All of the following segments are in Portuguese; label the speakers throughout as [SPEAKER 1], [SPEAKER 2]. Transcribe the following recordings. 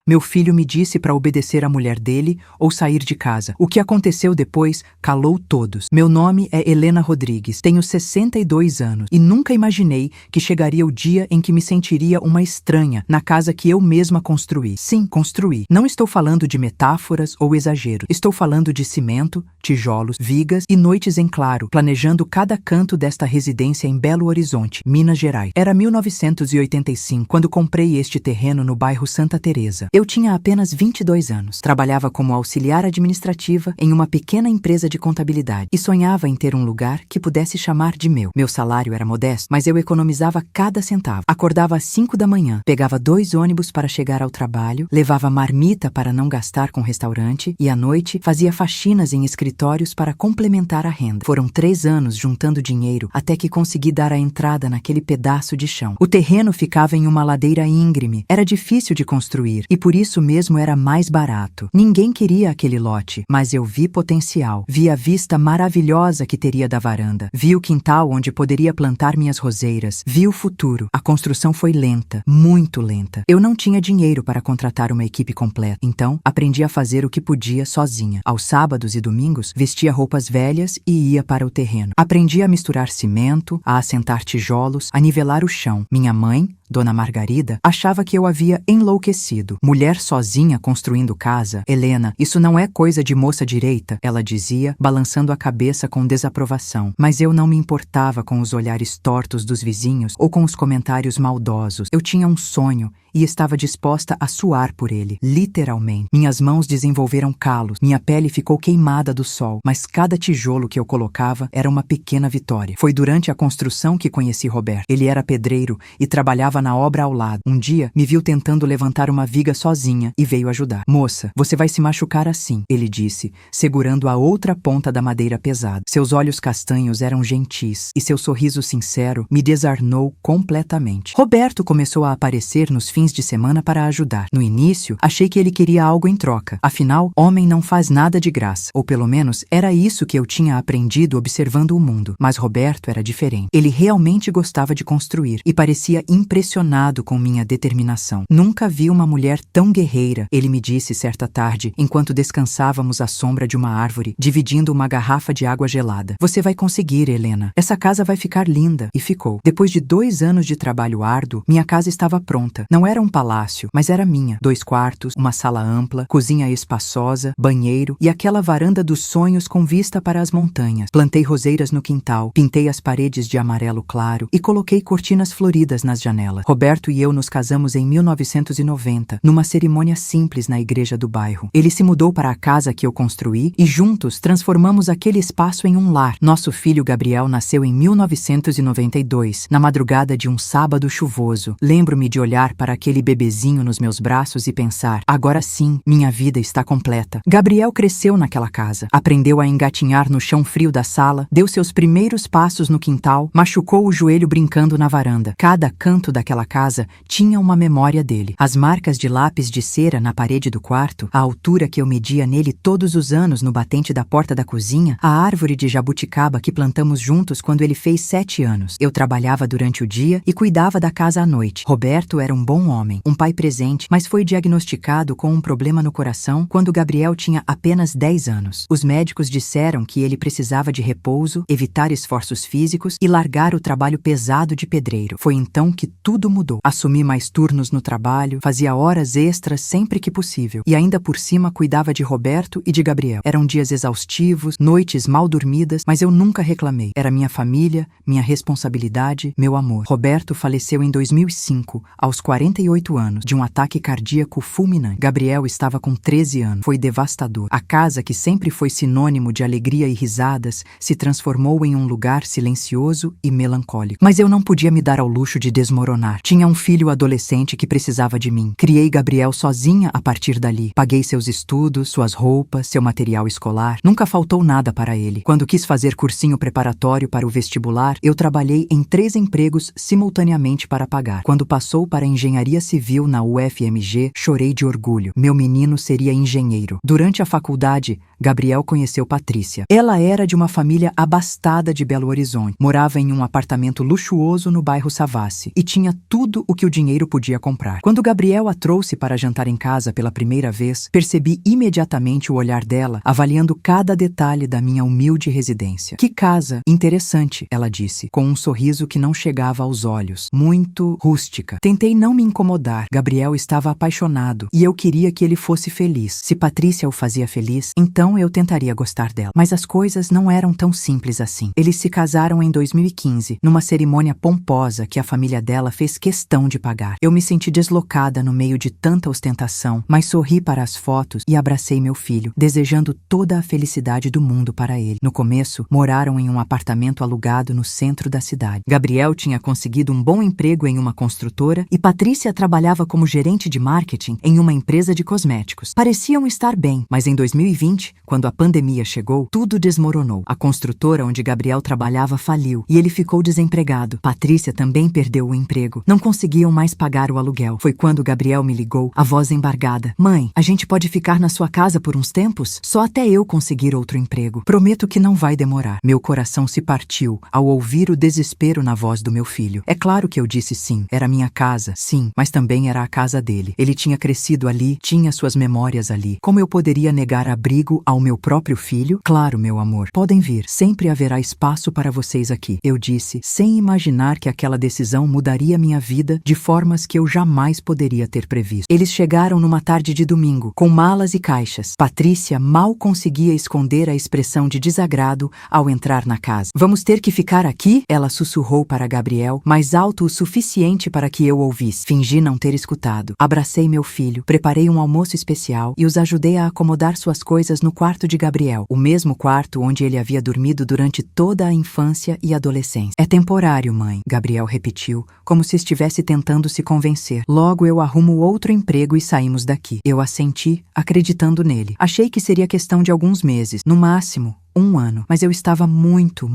[SPEAKER 1] Meu filho me disse para obedecer à mulher dele ou sair de casa. O que aconteceu depois calou todos. Meu nome é Helena Rodrigues, tenho 62 anos e nunca imaginei que chegaria o dia em que me sentiria uma estranha na casa que eu mesma construí. Sim, construí. Não estou falando de metáforas ou exagero. Estou falando de cimento, tijolos, vigas e noites em claro, planejando cada canto desta residência em Belo Horizonte, Minas Gerais. Era 1985 quando comprei este terreno no bairro Santa Teresa. Eu tinha apenas 22 anos. Trabalhava como auxiliar administrativa em uma pequena empresa de contabilidade e sonhava em ter um lugar que pudesse chamar de meu. Meu salário era modesto, mas eu economizava cada centavo. Acordava às 5 da manhã, pegava 2 ônibus para chegar ao trabalho, levava marmita para não gastar com restaurante e à noite fazia faxinas em escritórios para complementar a renda. Foram 3 anos juntando dinheiro até que consegui dar a entrada naquele pedaço de chão. O terreno ficava em uma ladeira íngreme, era difícil de construir e por isso mesmo era mais barato. Ninguém queria aquele lote, mas eu vi potencial. Vi a vista maravilhosa que teria da varanda. Vi o quintal onde poderia plantar minhas roseiras. Vi o futuro. A construção foi lenta, muito lenta. Eu não tinha dinheiro para contratar uma equipe completa, então aprendi a fazer o que podia sozinha. Aos sábados e domingos, vestia roupas velhas e ia para o terreno. Aprendi a misturar cimento, a assentar tijolos, a nivelar o chão. Minha mãe, Dona Margarida, achava que eu havia enlouquecido. Mulher sozinha construindo casa? Helena, isso não é coisa de moça direita, ela dizia, balançando a cabeça com desaprovação. Mas eu não me importava com os olhares tortos dos vizinhos ou com os comentários maldosos. Eu tinha um sonho e estava disposta a suar por ele, literalmente. Minhas mãos desenvolveram calos, minha pele ficou queimada do sol, mas cada tijolo que eu colocava era uma pequena vitória. Foi durante a construção que conheci Roberto. Ele era pedreiro e trabalhava na obra ao lado. Um dia, me viu tentando levantar uma viga sozinha e veio ajudar. Moça, você vai se machucar assim, ele disse, segurando a outra ponta da madeira pesada. Seus olhos castanhos eram gentis e seu sorriso sincero me desarmou completamente. Roberto começou a aparecer nos fins de semana para ajudar. No início, achei que ele queria algo em troca. Afinal, homem não faz nada de graça. Ou pelo menos, era isso que eu tinha aprendido observando o mundo. Mas Roberto era diferente. Ele realmente gostava de construir e parecia impressionado com minha determinação. Nunca vi uma mulher tão guerreira, ele me disse certa tarde, enquanto descansávamos à sombra de uma árvore, dividindo uma garrafa de água gelada. Você vai conseguir, Helena. Essa casa vai ficar linda. E ficou. Depois de 2 anos de trabalho árduo, minha casa estava pronta. Não era um palácio, mas era minha. 2 quartos, uma sala ampla, cozinha espaçosa, banheiro e aquela varanda dos sonhos com vista para as montanhas. Plantei roseiras no quintal, pintei as paredes de amarelo claro e coloquei cortinas floridas nas janelas. Roberto e eu nos casamos em 1990, numa cerimônia simples na igreja do bairro. Ele se mudou para a casa que eu construí e juntos transformamos aquele espaço em um lar. Nosso filho Gabriel nasceu em 1992, na madrugada de um sábado chuvoso. Lembro-me de olhar para aquele bebezinho nos meus braços e pensar, agora sim, minha vida está completa. Gabriel cresceu naquela casa, aprendeu a engatinhar no chão frio da sala, deu seus primeiros passos no quintal, machucou o joelho brincando na varanda. Cada canto daquela casa tinha uma memória dele. As marcas de lápis de cera na parede do quarto, a altura que eu media nele todos os anos no batente da porta da cozinha, a árvore de jabuticaba que plantamos juntos quando ele fez 7 anos. Eu trabalhava durante o dia e cuidava da casa à noite. Roberto era um bom homem, um pai presente, mas foi diagnosticado com um problema no coração quando Gabriel tinha apenas 10 anos. Os médicos disseram que ele precisava de repouso, evitar esforços físicos e largar o trabalho pesado de pedreiro. Foi então que tudo mudou. Assumi mais turnos no trabalho, fazia horas extras sempre que possível e ainda por cima cuidava de Roberto e de Gabriel. Eram dias exaustivos, noites mal dormidas, mas eu nunca reclamei. Era minha família, minha responsabilidade, meu amor. Roberto faleceu em 2005, aos 48 anos, de um ataque cardíaco fulminante. Gabriel estava com 13 anos. Foi devastador. A casa, que sempre foi sinônimo de alegria e risadas, se transformou em um lugar silencioso e melancólico. Mas eu não podia me dar ao luxo de desmoronar. Tinha um filho adolescente que precisava de mim. Criei Gabriel sozinha a partir dali. Paguei seus estudos, suas roupas, seu material escolar. Nunca faltou nada para ele. Quando quis fazer cursinho preparatório para o vestibular, eu trabalhei em 3 empregos simultaneamente para pagar. Quando passou para engenharia civil na UFMG, chorei de orgulho. Meu menino seria engenheiro. Durante a faculdade, Gabriel conheceu Patrícia. Ela era de uma família abastada de Belo Horizonte. Morava em um apartamento luxuoso no bairro Savassi e tinha tudo o que o dinheiro podia comprar. Quando Gabriel a trouxe para jantar em casa pela primeira vez, percebi imediatamente o olhar dela, avaliando cada detalhe da minha humilde residência. Que casa interessante, ela disse, com um sorriso que não chegava aos olhos. Muito rústica. Tentei não me incomodar. Gabriel estava apaixonado e eu queria que ele fosse feliz. Se Patrícia o fazia feliz, então eu tentaria gostar dela. Mas as coisas não eram tão simples assim. Eles se casaram em 2015, numa cerimônia pomposa que a família dela fez questão de pagar. Eu me senti deslocada no meio de tanta ostentação, mas sorri para as fotos e abracei meu filho, desejando toda a felicidade do mundo para ele. No começo, moraram em um apartamento alugado no centro da cidade. Gabriel tinha conseguido um bom emprego em uma construtora e Patrícia trabalhava como gerente de marketing em uma empresa de cosméticos. Pareciam estar bem, mas em 2020, quando a pandemia chegou, tudo desmoronou. A construtora onde Gabriel trabalhava faliu e ele ficou desempregado. Patrícia também perdeu o emprego. Não conseguiam mais pagar o aluguel. Foi quando Gabriel me ligou, a voz embargada. Mãe, a gente pode ficar na sua casa por uns tempos? Só até eu conseguir outro emprego. Prometo que não vai demorar. Meu coração se partiu ao ouvir o desespero na voz do meu filho. É claro que eu disse sim. Era minha casa, sim, mas também era a casa dele. Ele tinha crescido ali, tinha suas memórias ali. Como eu poderia negar abrigo ao meu próprio filho? Claro, meu amor. Podem vir. Sempre haverá espaço para vocês aqui. Eu disse, sem imaginar que aquela decisão mudaria minha vida de formas que eu jamais poderia ter previsto. Eles chegaram numa tarde de domingo, com malas e caixas. Patrícia mal conseguia esconder a expressão de desagrado ao entrar na casa. Vamos ter que ficar aqui? Ela sussurrou para Gabriel, mais alto o suficiente para que eu ouvisse. Fingi não ter escutado. Abracei meu filho, preparei um almoço especial e os ajudei a acomodar suas coisas no quarto de Gabriel, o mesmo quarto onde ele havia dormido durante toda a infância e adolescência. É temporário, mãe, Gabriel repetiu, como se estivesse tentando se convencer. Logo eu arrumo outro emprego e saímos daqui. Eu assenti, acreditando nele. Achei que seria questão de alguns meses, no máximo 1 ano, mas eu estava muito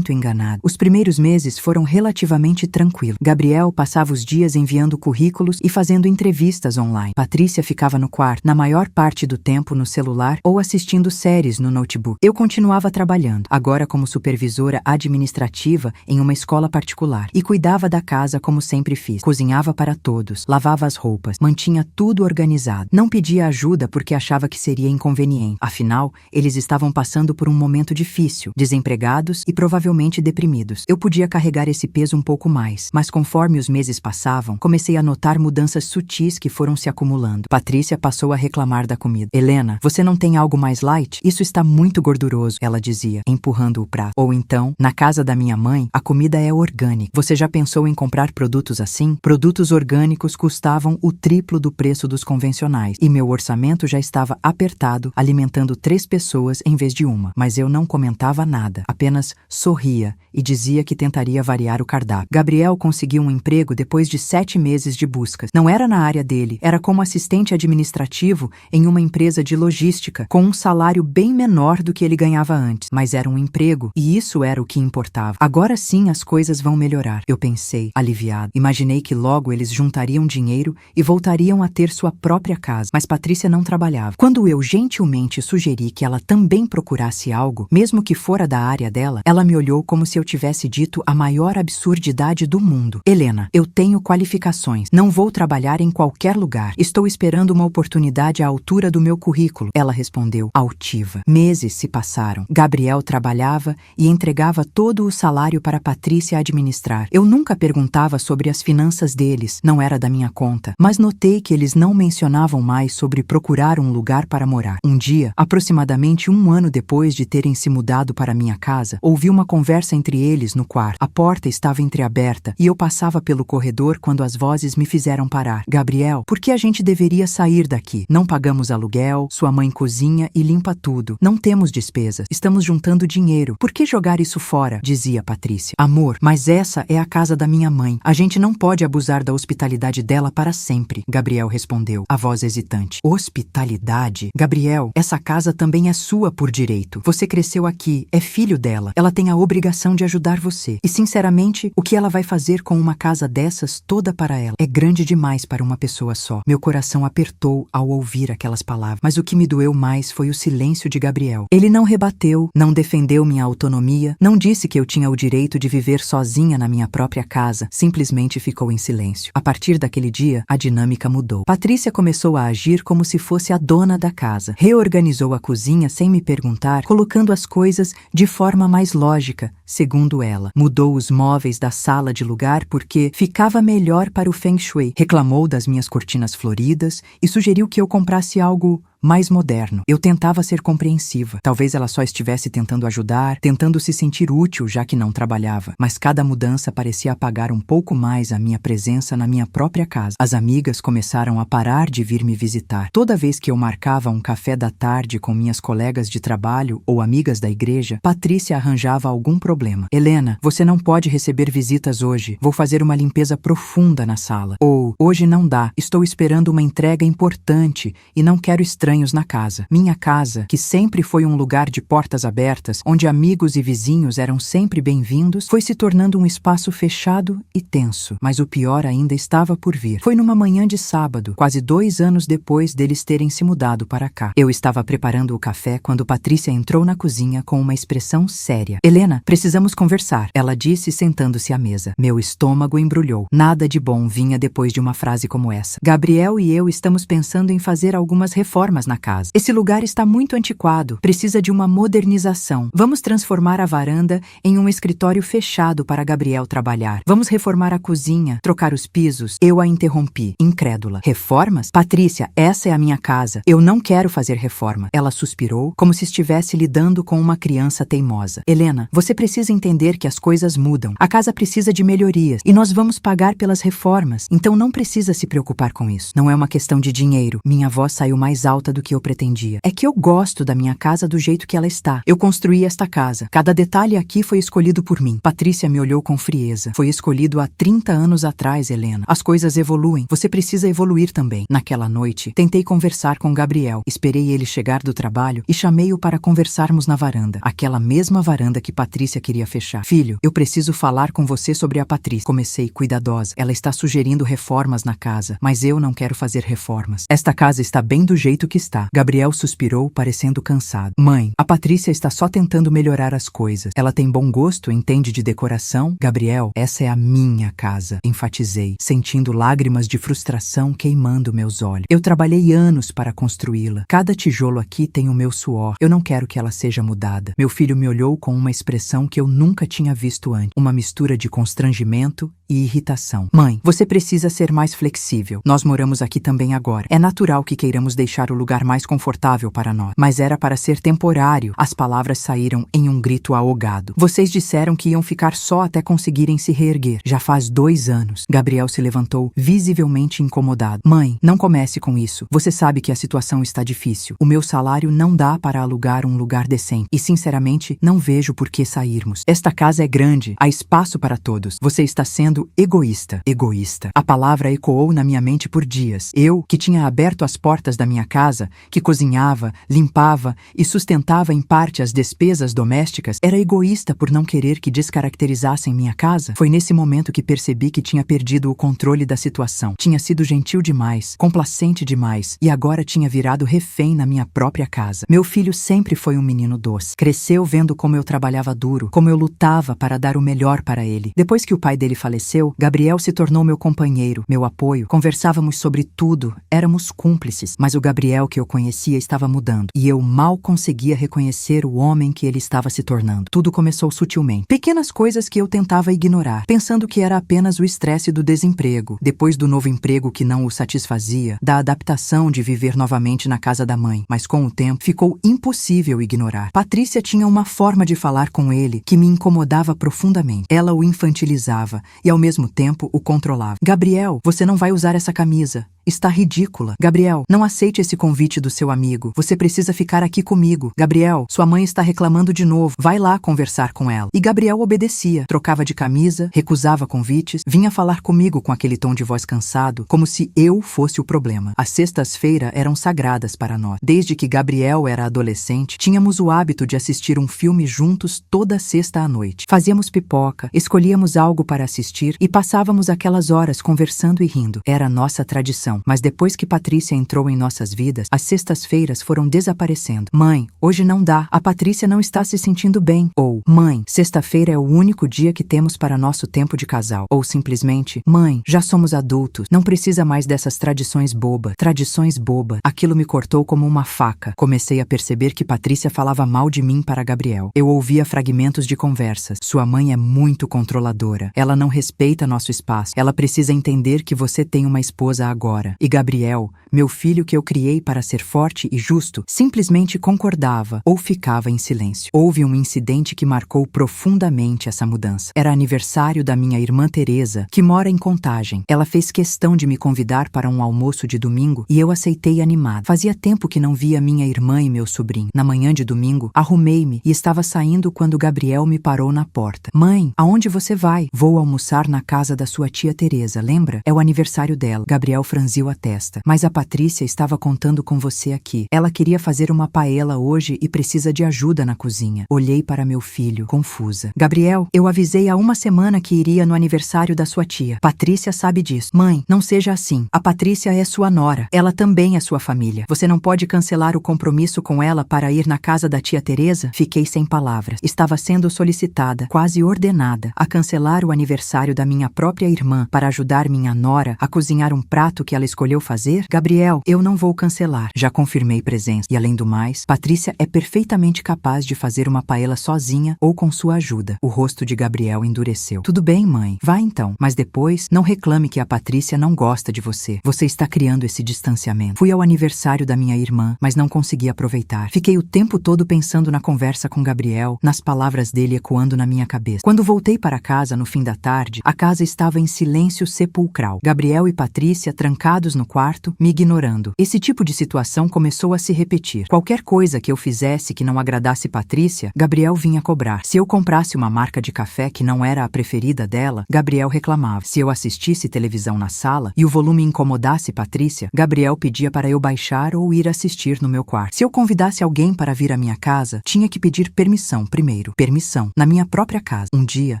[SPEAKER 1] enganado. Os primeiros meses foram relativamente tranquilos. Gabriel passava os dias enviando currículos e fazendo entrevistas online. Patrícia ficava no quarto, na maior parte do tempo no celular ou assistindo séries no notebook. Eu continuava trabalhando, agora como supervisora administrativa em uma escola particular, e cuidava da casa como sempre fiz. Cozinhava para todos, lavava as roupas, mantinha tudo organizado. Não pedia ajuda porque achava que seria inconveniente. Afinal, eles estavam passando por um momento difícil, desempregados e provavelmente deprimidos. Eu podia carregar esse peso um pouco mais, mas conforme os meses passavam, comecei a notar mudanças sutis que foram se acumulando. Patrícia passou a reclamar da comida. Helena, você não tem algo mais light? Isso está muito gorduroso, ela dizia, empurrando o prato. Ou então, na casa da minha mãe, a comida é orgânica. Você já pensou em comprar produtos assim? Produtos orgânicos custavam o triplo do preço dos convencionais, e meu orçamento já estava apertado, alimentando 3 pessoas em vez de uma. Mas eu não comentava nada, apenas sorria e dizia que tentaria variar o cardápio. Gabriel conseguiu um emprego depois de 7 meses de buscas. Não era na área dele, era como assistente administrativo em uma empresa de logística, com um salário bem menor do que ele ganhava antes. Mas era um emprego, e isso era o que importava. Agora sim as coisas vão melhorar, eu pensei, aliviado. Imaginei que logo eles juntariam dinheiro e voltariam a ter sua própria casa. Mas Patrícia não trabalhava. Quando eu gentilmente sugeri que ela também procurasse algo, mesmo que fora da área dela, ela me olhou como se eu tivesse dito a maior absurdidade do mundo. Helena, eu tenho qualificações. Não vou trabalhar em qualquer lugar. Estou esperando uma oportunidade à altura do meu currículo. Ela respondeu, altiva. Meses se passaram. Gabriel trabalhava e entregava todo o salário para Patrícia administrar. Eu nunca perguntava sobre as finanças deles, não era da minha conta, mas notei que eles não mencionavam mais sobre procurar um lugar para morar. Um dia, aproximadamente 1 ano depois de terem se mudado para minha casa, ouvi uma conversa entre eles no quarto. A porta estava entreaberta e eu passava pelo corredor quando as vozes me fizeram parar. Gabriel, por que a gente deveria sair daqui? Não pagamos aluguel, sua mãe cozinha e limpa tudo. Não temos despesas. Estamos juntando dinheiro. Por que jogar isso fora? Dizia Patrícia. Amor, mas essa é a casa da minha mãe. A gente não pode abusar da hospitalidade dela para sempre. Gabriel respondeu, a voz hesitante. Hospitalidade? Gabriel, essa casa também é sua por direito. Você cresceu aqui, é filho dela. Ela tem a obrigação de ajudar você. E sinceramente, o que ela vai fazer com uma casa dessas toda para ela? É grande demais para uma pessoa só. Meu coração apertou ao ouvir aquelas palavras. Mas o que me doeu mais foi o silêncio de Gabriel. Ele não rebateu, não defendeu minha autonomia, não disse que eu tinha o direito de viver sozinha na minha própria casa. Simplesmente ficou em silêncio. A partir daquele dia, a dinâmica mudou. Patrícia começou a agir como se fosse a dona da casa. Reorganizou a cozinha sem me perguntar, colocando as coisas de forma mais lógica, segundo ela. Mudou os móveis da sala de lugar porque ficava melhor para o Feng Shui. Reclamou das minhas cortinas floridas e sugeriu que eu comprasse algo mais moderno. Eu tentava ser compreensiva. Talvez ela só estivesse tentando ajudar, tentando se sentir útil já que não trabalhava. Mas cada mudança parecia apagar um pouco mais a minha presença na minha própria casa. As amigas começaram a parar de vir me visitar. Toda vez que eu marcava um café da tarde com minhas colegas de trabalho ou amigas da igreja, Patrícia arranjava algum problema. Helena, você não pode receber visitas hoje. Vou fazer uma limpeza profunda na sala. Ou, hoje não dá. Estou esperando uma entrega importante e não quero estranhos na casa. Minha casa, que sempre foi um lugar de portas abertas, onde amigos e vizinhos eram sempre bem-vindos, foi se tornando um espaço fechado e tenso. Mas o pior ainda estava por vir. Foi numa manhã de sábado, quase 2 anos depois deles terem se mudado para cá. Eu estava preparando o café quando Patrícia entrou na cozinha com uma expressão séria. Helena, precisamos conversar, ela disse sentando-se à mesa. Meu estômago embrulhou. Nada de bom vinha depois de uma frase como essa. Gabriel e eu estamos pensando em fazer algumas reformas na casa. Esse lugar está muito antiquado, precisa de uma modernização. Vamos transformar a varanda em um escritório fechado para Gabriel trabalhar. Vamos reformar a cozinha, trocar os pisos. Eu a interrompi, incrédula. Reformas? Patrícia, essa é a minha casa. Eu não quero fazer reforma. Ela suspirou, como se estivesse lidando com uma criança teimosa. Helena, você precisa entender que as coisas mudam. A casa precisa de melhorias e nós vamos pagar pelas reformas. Então não precisa se preocupar com isso. Não é uma questão de dinheiro. Minha voz saiu mais alta do que eu pretendia. É que eu gosto da minha casa do jeito que ela está. Eu construí esta casa. Cada detalhe aqui foi escolhido por mim. Patrícia me olhou com frieza. Foi escolhido há 30 anos atrás, Helena. As coisas evoluem. Você precisa evoluir também. Naquela noite, tentei conversar com Gabriel. Esperei ele chegar do trabalho e chamei-o para conversarmos na varanda. Aquela mesma varanda que Patrícia queria fechar. Filho, eu preciso falar com você sobre a Patrícia. Comecei cuidadosa. Ela está sugerindo reformas na casa, mas eu não quero fazer reformas. Esta casa está bem do jeito que está. Gabriel suspirou, parecendo cansado. Mãe, a Patrícia está só tentando melhorar as coisas. Ela tem bom gosto, entende de decoração? Gabriel, essa é a minha casa, enfatizei, sentindo lágrimas de frustração queimando meus olhos. Eu trabalhei anos para construí-la. Cada tijolo aqui tem o meu suor. Eu não quero que ela seja mudada. Meu filho me olhou com uma expressão que eu nunca tinha visto antes. Uma mistura de constrangimento e irritação. Mãe, você precisa ser mais flexível. Nós moramos aqui também agora. É natural que queiramos deixar o lugar mais confortável para nós. Mas era para ser temporário. As palavras saíram em um grito ahogado. Vocês disseram que iam ficar só até conseguirem se reerguer. Já faz 2 anos. Gabriel se levantou, visivelmente incomodado. Mãe, não comece com isso. Você sabe que a situação está difícil. O meu salário não dá para alugar um lugar decente. E, sinceramente, não vejo por que sairmos. Esta casa é grande. Há espaço para todos. Você está sendo egoísta. Egoísta. A palavra ecoou na minha mente por dias. Eu, que tinha aberto as portas da minha casa, que cozinhava, limpava e sustentava em parte as despesas domésticas, era egoísta por não querer que descaracterizassem minha casa? Foi nesse momento que percebi que tinha perdido o controle da situação. Tinha sido gentil demais, complacente demais e agora tinha virado refém na minha própria casa. Meu filho sempre foi um menino doce. Cresceu vendo como eu trabalhava duro, como eu lutava para dar o melhor para ele. Depois que o pai dele faleceu, Gabriel se tornou meu companheiro, meu apoio. Conversávamos sobre tudo, éramos cúmplices. Mas o Gabriel que eu conhecia estava mudando e eu mal conseguia reconhecer o homem que ele estava se tornando. Tudo começou sutilmente. Pequenas coisas que eu tentava ignorar, pensando que era apenas o estresse do desemprego, depois do novo emprego que não o satisfazia, da adaptação de viver novamente na casa da mãe. Mas com o tempo, ficou impossível ignorar. Patrícia tinha uma forma de falar com ele que me incomodava profundamente. Ela o infantilizava e ao mesmo tempo o controlava. Gabriel, você não vai usar essa camisa. Está ridícula. Gabriel, não aceite esse convite do seu amigo. Você precisa ficar aqui comigo. Gabriel, sua mãe está reclamando de novo. Vai lá conversar com ela. E Gabriel obedecia. Trocava de camisa, recusava convites, vinha falar comigo com aquele tom de voz cansado, como se eu fosse o problema. As sextas-feiras eram sagradas para nós. Desde que Gabriel era adolescente, tínhamos o hábito de assistir um filme juntos toda sexta à noite. Fazíamos pipoca, escolhíamos algo para assistir e passávamos aquelas horas conversando e rindo. Era nossa tradição. Mas depois que Patrícia entrou em nossas vidas, as sextas-feiras foram desaparecendo. Mãe, hoje não dá. A Patrícia não está se sentindo bem. Ou, mãe, sexta-feira é o único dia que temos para nosso tempo de casal. Ou simplesmente, mãe, já somos adultos. Não precisa mais dessas tradições boba. Tradições boba. Aquilo me cortou como uma faca. Comecei a perceber que Patrícia falava mal de mim para Gabriel. Eu ouvia fragmentos de conversas. Sua mãe é muito controladora. Ela não respeita nosso espaço. Ela precisa entender que você tem uma esposa agora. E Gabriel, meu filho que eu criei para ser forte e justo, simplesmente concordava ou ficava em silêncio. Houve um incidente que marcou profundamente essa mudança. Era aniversário da minha irmã Teresa, que mora em Contagem. Ela fez questão de me convidar para um almoço de domingo e eu aceitei animado. Fazia tempo que não via minha irmã e meu sobrinho. Na manhã de domingo, arrumei-me e estava saindo quando Gabriel me parou na porta. Mãe, aonde você vai? Vou almoçar na casa da sua tia Teresa, lembra? É o aniversário dela. Gabriel franziu a testa. Mas a Patrícia estava contando com você aqui. Ela queria fazer uma paella hoje e precisa de ajuda na cozinha. Olhei para meu filho, confusa. Gabriel, eu avisei há uma semana que iria no aniversário da sua tia. Patrícia sabe disso. Mãe, não seja assim. A Patrícia é sua nora. Ela também é sua família. Você não pode cancelar o compromisso com ela para ir na casa da tia Teresa? Fiquei sem palavras. Estava sendo solicitada, quase ordenada, a cancelar o aniversário da minha própria irmã para ajudar minha nora a cozinhar um prato que ela escolheu fazer? Gabriel, eu não vou cancelar. Já confirmei presença. E além do mais, Patrícia é perfeitamente capaz de fazer uma paella sozinha ou com sua ajuda. O rosto de Gabriel endureceu. Tudo bem, mãe. Vá então. Mas depois, não reclame que a Patrícia não gosta de você. Você está criando esse distanciamento. Fui ao aniversário da minha irmã, mas não consegui aproveitar. Fiquei o tempo todo pensando na conversa com Gabriel, nas palavras dele ecoando na minha cabeça. Quando voltei para casa no fim da tarde, a casa estava em silêncio sepulcral. Gabriel e Patrícia trancados no quarto, me ignorando. Esse tipo de situação começou a se repetir. Qualquer coisa que eu fizesse que não agradasse Patrícia, Gabriel vinha cobrar. Se eu comprasse uma marca de café que não era a preferida dela, Gabriel reclamava. Se eu assistisse televisão na sala e o volume incomodasse Patrícia, Gabriel pedia para eu baixar ou ir assistir no meu quarto. Se eu convidasse alguém para vir à minha casa, tinha que pedir permissão primeiro. Permissão. Na minha própria casa. Um dia,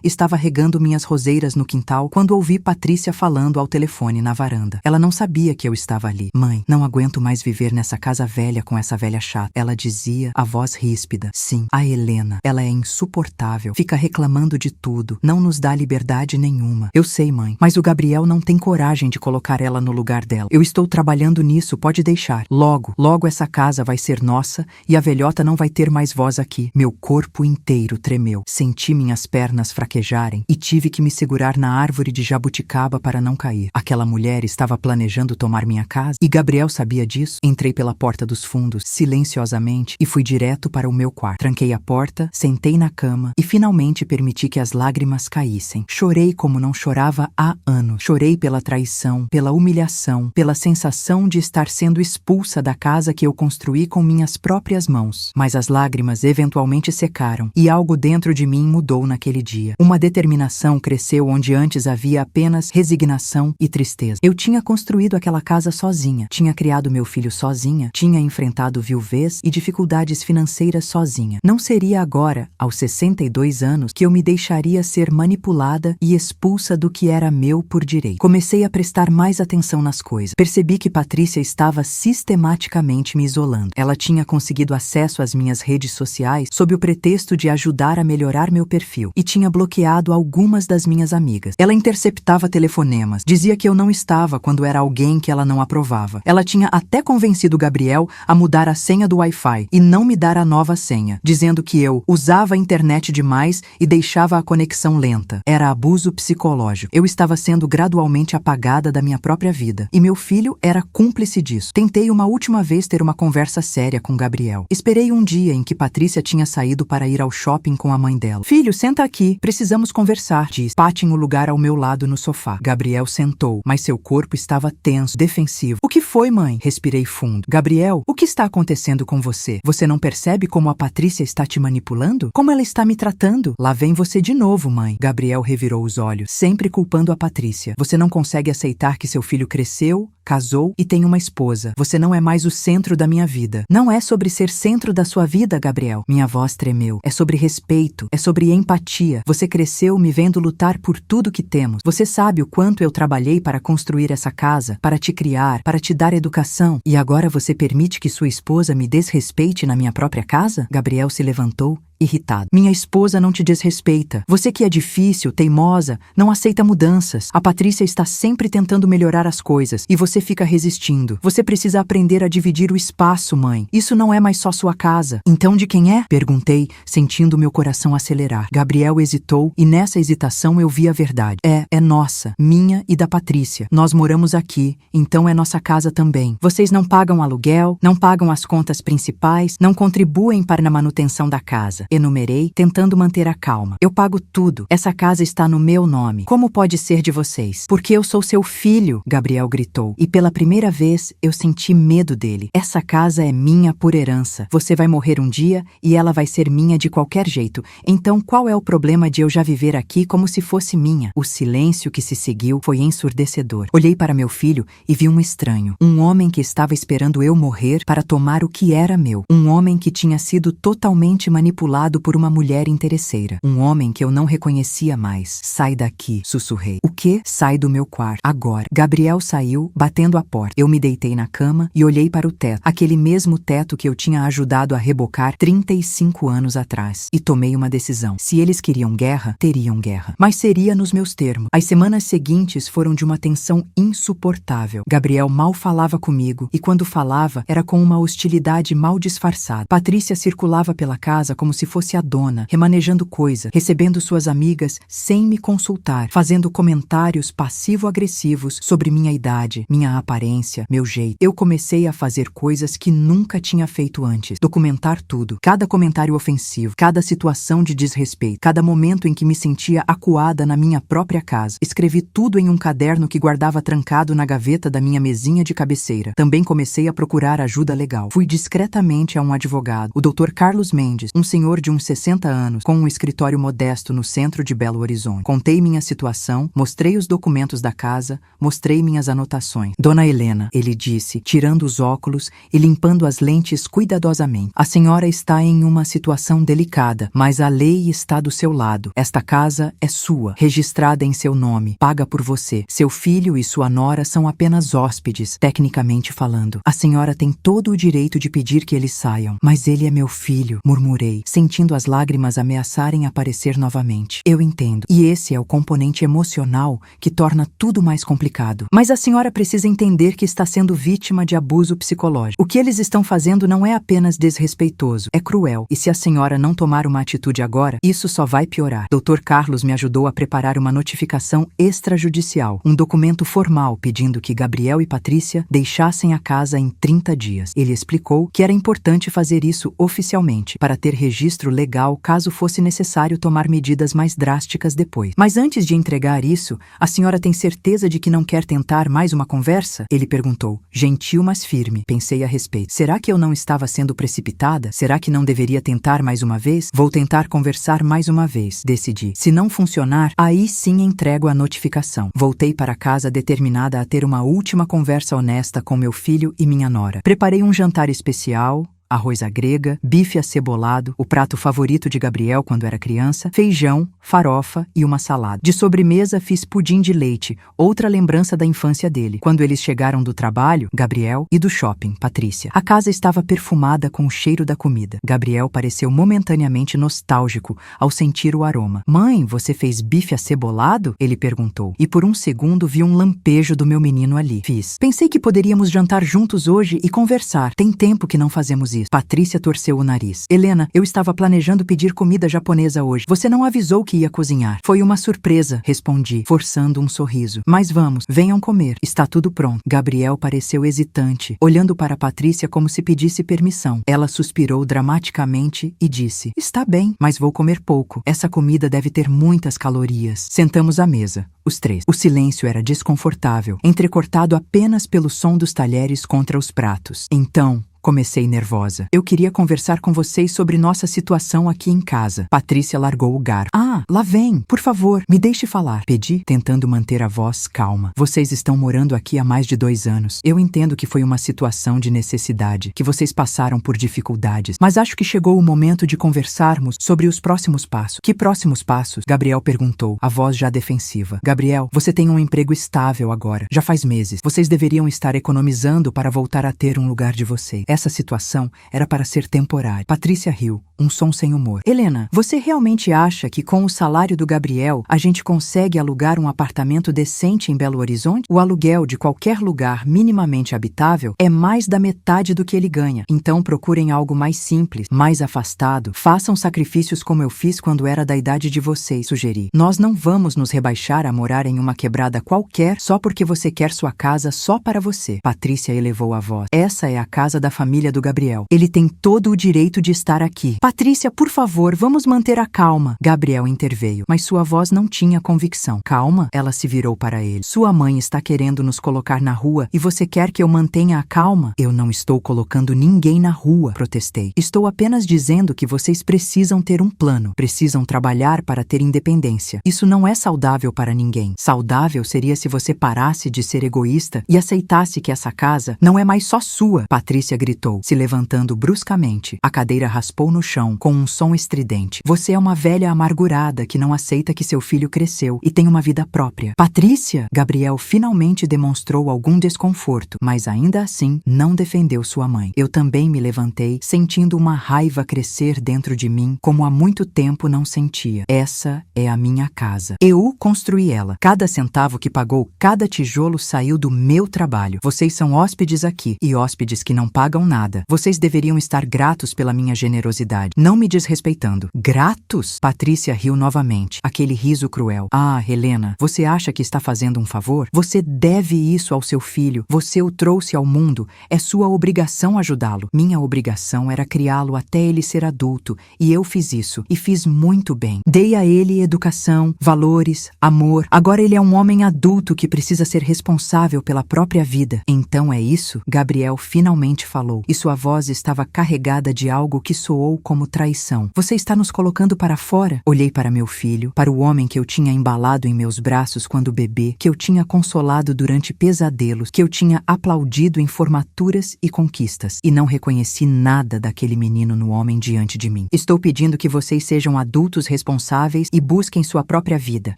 [SPEAKER 1] estava regando minhas roseiras no quintal quando ouvi Patrícia falando ao telefone na varanda. Ela não sabia que eu estava ali. Mãe, não aguento mais viver nessa casa velha com essa velha chata. Ela dizia, a voz ríspida. Sim, a Helena. Ela é insuportável. Fica reclamando de tudo. Não nos dá liberdade nenhuma. Eu sei, mãe, mas o Gabriel não tem coragem de colocar ela no lugar dela. Eu estou trabalhando nisso, pode deixar. Logo essa casa vai ser nossa e a velhota não vai ter mais voz aqui. Meu corpo inteiro tremeu. Senti minhas pernas fraquejarem e tive que me segurar na árvore de jabuticaba para não cair. Aquela mulher estava planejando tomar minha casa e Gabriel sabia disso. Entrei pela porta dos fundos, silenciosamente, e fui direto para o meu quarto. Tranquei a porta, sentei na cama e finalmente permiti que as lágrimas caíssem. Chorei como não chorava há anos. Chorei pela traição, pela humilhação, pela sensação de estar sendo expulsa da casa que eu construí com minhas próprias mãos. Mas as lágrimas eventualmente secaram e algo dentro de mim mudou naquele dia. Uma determinação cresceu onde antes havia apenas resignação e tristeza. Eu tinha construído aquela casa sozinha, tinha criado meu filho sozinha, tinha enfrentado viuvez e dificuldades financeiras sozinha. Não seria agora, aos 62 anos, que eu me deixaria ser manipulada e expulsa do que era meu por direito. Comecei a prestar mais atenção nas coisas. Percebi que Patrícia estava sistematicamente me isolando. Ela tinha conseguido acesso às minhas redes sociais sob o pretexto de ajudar a melhorar meu perfil e tinha bloqueado algumas das minhas amigas. Ela interceptava telefonemas, dizia que eu não estava quando era alguém que ela não aprovava. Ela tinha até convencido Gabriel a mudar a senha do Wi-Fi e não me dar a nova senha, dizendo que eu usava a internet demais e deixava a conexão lenta. Era abuso psicológico. Eu estava sendo gradualmente apagada da minha própria vida e meu filho era cúmplice disso. Tentei uma última vez ter uma conversa séria com Gabriel. Esperei um dia em que Patrícia tinha saído para ir ao shopping com a mãe dela. Filho, senta aqui. Precisamos conversar, disse. Pate em um lugar ao meu lado no sofá. Gabriel sentou, mas seu corpo estava estava tenso, defensivo. O que foi, mãe? Respirei fundo. Gabriel, o que está acontecendo com você? Você não percebe como a Patrícia está te manipulando? Como ela está me tratando? Lá vem você de novo, mãe. Gabriel revirou os olhos, sempre culpando a Patrícia. Você não consegue aceitar que seu filho cresceu, casou e tem uma esposa. Você não é mais o centro da minha vida. Não é sobre ser centro da sua vida, Gabriel. Minha voz tremeu. É sobre respeito. É sobre empatia. Você cresceu me vendo lutar por tudo que temos. Você sabe o quanto eu trabalhei para construir essa casa, para te criar, para te dar educação. E agora você permite que sua esposa me desrespeite na minha própria casa? Gabriel se levantou, irritado. Minha esposa não te desrespeita. Você que é difícil, teimosa, não aceita mudanças. A Patrícia está sempre tentando melhorar as coisas e você fica resistindo. Você precisa aprender a dividir o espaço, mãe. Isso não é mais só sua casa. Então de quem é? Perguntei, sentindo meu coração acelerar. Gabriel hesitou e nessa hesitação eu vi a verdade. É nossa, minha e da Patrícia. Nós moramos aqui, então é nossa casa também. Vocês não pagam aluguel, não pagam as contas principais, não contribuem para a manutenção da casa. Enumerei, tentando manter a calma. Eu pago tudo. Essa casa está no meu nome. Como pode ser de vocês? Porque eu sou seu filho, Gabriel gritou. E pela primeira vez, eu senti medo dele. Essa casa é minha por herança. Você vai morrer um dia e ela vai ser minha de qualquer jeito. Então qual é o problema de eu já viver aqui como se fosse minha? O silêncio que se seguiu foi ensurdecedor. Olhei para meu filho e vi um estranho. Um homem que estava esperando eu morrer para tomar o que era meu. Um homem que tinha sido totalmente manipulado por uma mulher interesseira. Um homem que eu não reconhecia mais. Sai daqui, sussurrei. O quê? Sai do meu quarto. Agora. Gabriel saiu, batendo a porta. Eu me deitei na cama e olhei para o teto. Aquele mesmo teto que eu tinha ajudado a rebocar 35 anos atrás. E tomei uma decisão. Se eles queriam guerra, teriam guerra. Mas seria nos meus termos. As semanas seguintes foram de uma tensão insuportável. Gabriel mal falava comigo e quando falava era com uma hostilidade mal disfarçada. Patrícia circulava pela casa como se fosse a dona, remanejando coisas, recebendo suas amigas sem me consultar, fazendo comentários passivo-agressivos sobre minha idade, minha aparência, meu jeito. Eu comecei a fazer coisas que nunca tinha feito antes. Documentar tudo. Cada comentário ofensivo, cada situação de desrespeito, cada momento em que me sentia acuada na minha própria casa. Escrevi tudo em um caderno que guardava trancado na gaveta da minha mesinha de cabeceira. Também comecei a procurar ajuda legal. Fui discretamente a um advogado, o Dr. Carlos Mendes, um senhor de uns 60 anos, com um escritório modesto no centro de Belo Horizonte. Contei minha situação, mostrei os documentos da casa, mostrei minhas anotações. Dona Helena, ele disse, tirando os óculos e limpando as lentes cuidadosamente. A senhora está em uma situação delicada, mas a lei está do seu lado. Esta casa é sua, registrada em seu nome, paga por você. Seu filho e sua nora são apenas hóspedes, tecnicamente falando. A senhora tem todo o direito de pedir que eles saiam. Mas ele é meu filho, murmurei, sentindo as lágrimas ameaçarem aparecer novamente. Eu entendo. E esse é o componente emocional que torna tudo mais complicado. Mas a senhora precisa entender que está sendo vítima de abuso psicológico. O que eles estão fazendo não é apenas desrespeitoso, é cruel. E se a senhora não tomar uma atitude agora, isso só vai piorar. Dr. Carlos me ajudou a preparar uma notificação extrajudicial, um documento formal pedindo que Gabriel e Patrícia deixassem a casa em 30 dias. Ele explicou que era importante fazer isso oficialmente, para ter registro legal caso fosse necessário tomar medidas mais drásticas depois. Mas antes de entregar isso, a senhora tem certeza de que não quer tentar mais uma conversa? Ele perguntou, gentil mas firme. Pensei a respeito. Será que eu não estava sendo precipitada? Será que não deveria tentar mais uma vez? Vou tentar conversar mais uma vez, decidi. Se não funcionar, aí sim entrego a notificação. Voltei para casa determinada a ter uma última conversa honesta com meu filho e minha nora. Preparei um jantar especial, arroz à grega, bife acebolado, o prato favorito de Gabriel quando era criança, feijão, farofa e uma salada. De sobremesa fiz pudim de leite, outra lembrança da infância dele. Quando eles chegaram do trabalho, Gabriel, e do shopping, Patrícia. A casa estava perfumada com o cheiro da comida. Gabriel pareceu momentaneamente nostálgico ao sentir o aroma. Mãe, você fez bife acebolado? Ele perguntou. E por um segundo vi um lampejo do meu menino ali. Fiz. Pensei que poderíamos jantar juntos hoje e conversar. Tem tempo que não fazemos isso. isso? Patrícia torceu o nariz. Helena, eu estava planejando pedir comida japonesa hoje. Você não avisou que ia cozinhar. Foi uma surpresa, respondi, forçando um sorriso. Mas vamos, venham comer. Está tudo pronto. Gabriel pareceu hesitante, olhando para Patrícia como se pedisse permissão. Ela suspirou dramaticamente e disse: Está bem, mas vou comer pouco. Essa comida deve ter muitas calorias. Sentamos à mesa, os três. O silêncio era desconfortável, entrecortado apenas pelo som dos talheres contra os pratos. Então, comecei nervosa. Eu queria conversar com vocês sobre nossa situação aqui em casa. Patrícia largou o garfo. Ah, lá vem. Por favor, me deixe falar. Pedi, tentando manter a voz calma. Vocês estão morando aqui há mais de 2 anos. Eu entendo que foi uma situação de necessidade, que vocês passaram por dificuldades, mas acho que chegou o momento de conversarmos sobre os próximos passos. Que próximos passos? Gabriel perguntou, a voz já defensiva. Gabriel, você tem um emprego estável agora. Já faz meses. Vocês deveriam estar economizando para voltar a ter um lugar de vocês. Essa situação era para ser temporária. Patrícia riu, um som sem humor. Helena, você realmente acha que com o salário do Gabriel a gente consegue alugar um apartamento decente em Belo Horizonte? O aluguel de qualquer lugar minimamente habitável é mais da metade do que ele ganha. Então procurem algo mais simples, mais afastado. Façam sacrifícios como eu fiz quando era da idade de vocês, sugeri. Nós não vamos nos rebaixar a morar em uma quebrada qualquer só porque você quer sua casa só para você. Patrícia elevou a voz. Essa é a casa da família do Gabriel. Ele tem todo o direito de estar aqui. Patrícia, por favor, vamos manter a calma. Gabriel interveio, mas sua voz não tinha convicção. Calma? Ela se virou para ele. Sua mãe está querendo nos colocar na rua e você quer que eu mantenha a calma? Eu não estou colocando ninguém na rua, protestei. Estou apenas dizendo que vocês precisam ter um plano. Precisam trabalhar para ter independência. Isso não é saudável para ninguém. Saudável seria se você parasse de ser egoísta e aceitasse que essa casa não é mais só sua. Patrícia gritou, se levantando bruscamente. A cadeira raspou no chão com um som estridente. Você é uma velha amargurada que não aceita que seu filho cresceu e tem uma vida própria. Patrícia! Gabriel finalmente demonstrou algum desconforto, mas ainda assim não defendeu sua mãe. Eu também me levantei, sentindo uma raiva crescer dentro de mim como há muito tempo não sentia. Essa é a minha casa. Eu construí ela. Cada centavo que pagou, cada tijolo saiu do meu trabalho. Vocês são hóspedes aqui e hóspedes que não pagam nada. Vocês deveriam estar gratos pela minha generosidade, não me desrespeitando. Gratos? Patrícia riu novamente, aquele riso cruel. Ah, Helena, você acha que está fazendo um favor? Você deve isso ao seu filho. Você o trouxe ao mundo. É sua obrigação ajudá-lo. Minha obrigação era criá-lo até ele ser adulto, e eu fiz isso, e fiz muito bem. Dei a ele educação, valores, amor. Agora ele é um homem adulto que precisa ser responsável pela própria vida. Então é isso? Gabriel finalmente falou, e sua voz estava carregada de algo que soou como traição. Você está nos colocando para fora? Olhei para meu filho, para o homem que eu tinha embalado em meus braços quando bebê, que eu tinha consolado durante pesadelos, que eu tinha aplaudido em formaturas e conquistas, e não reconheci nada daquele menino no homem diante de mim. Estou pedindo que vocês sejam adultos responsáveis e busquem sua própria vida,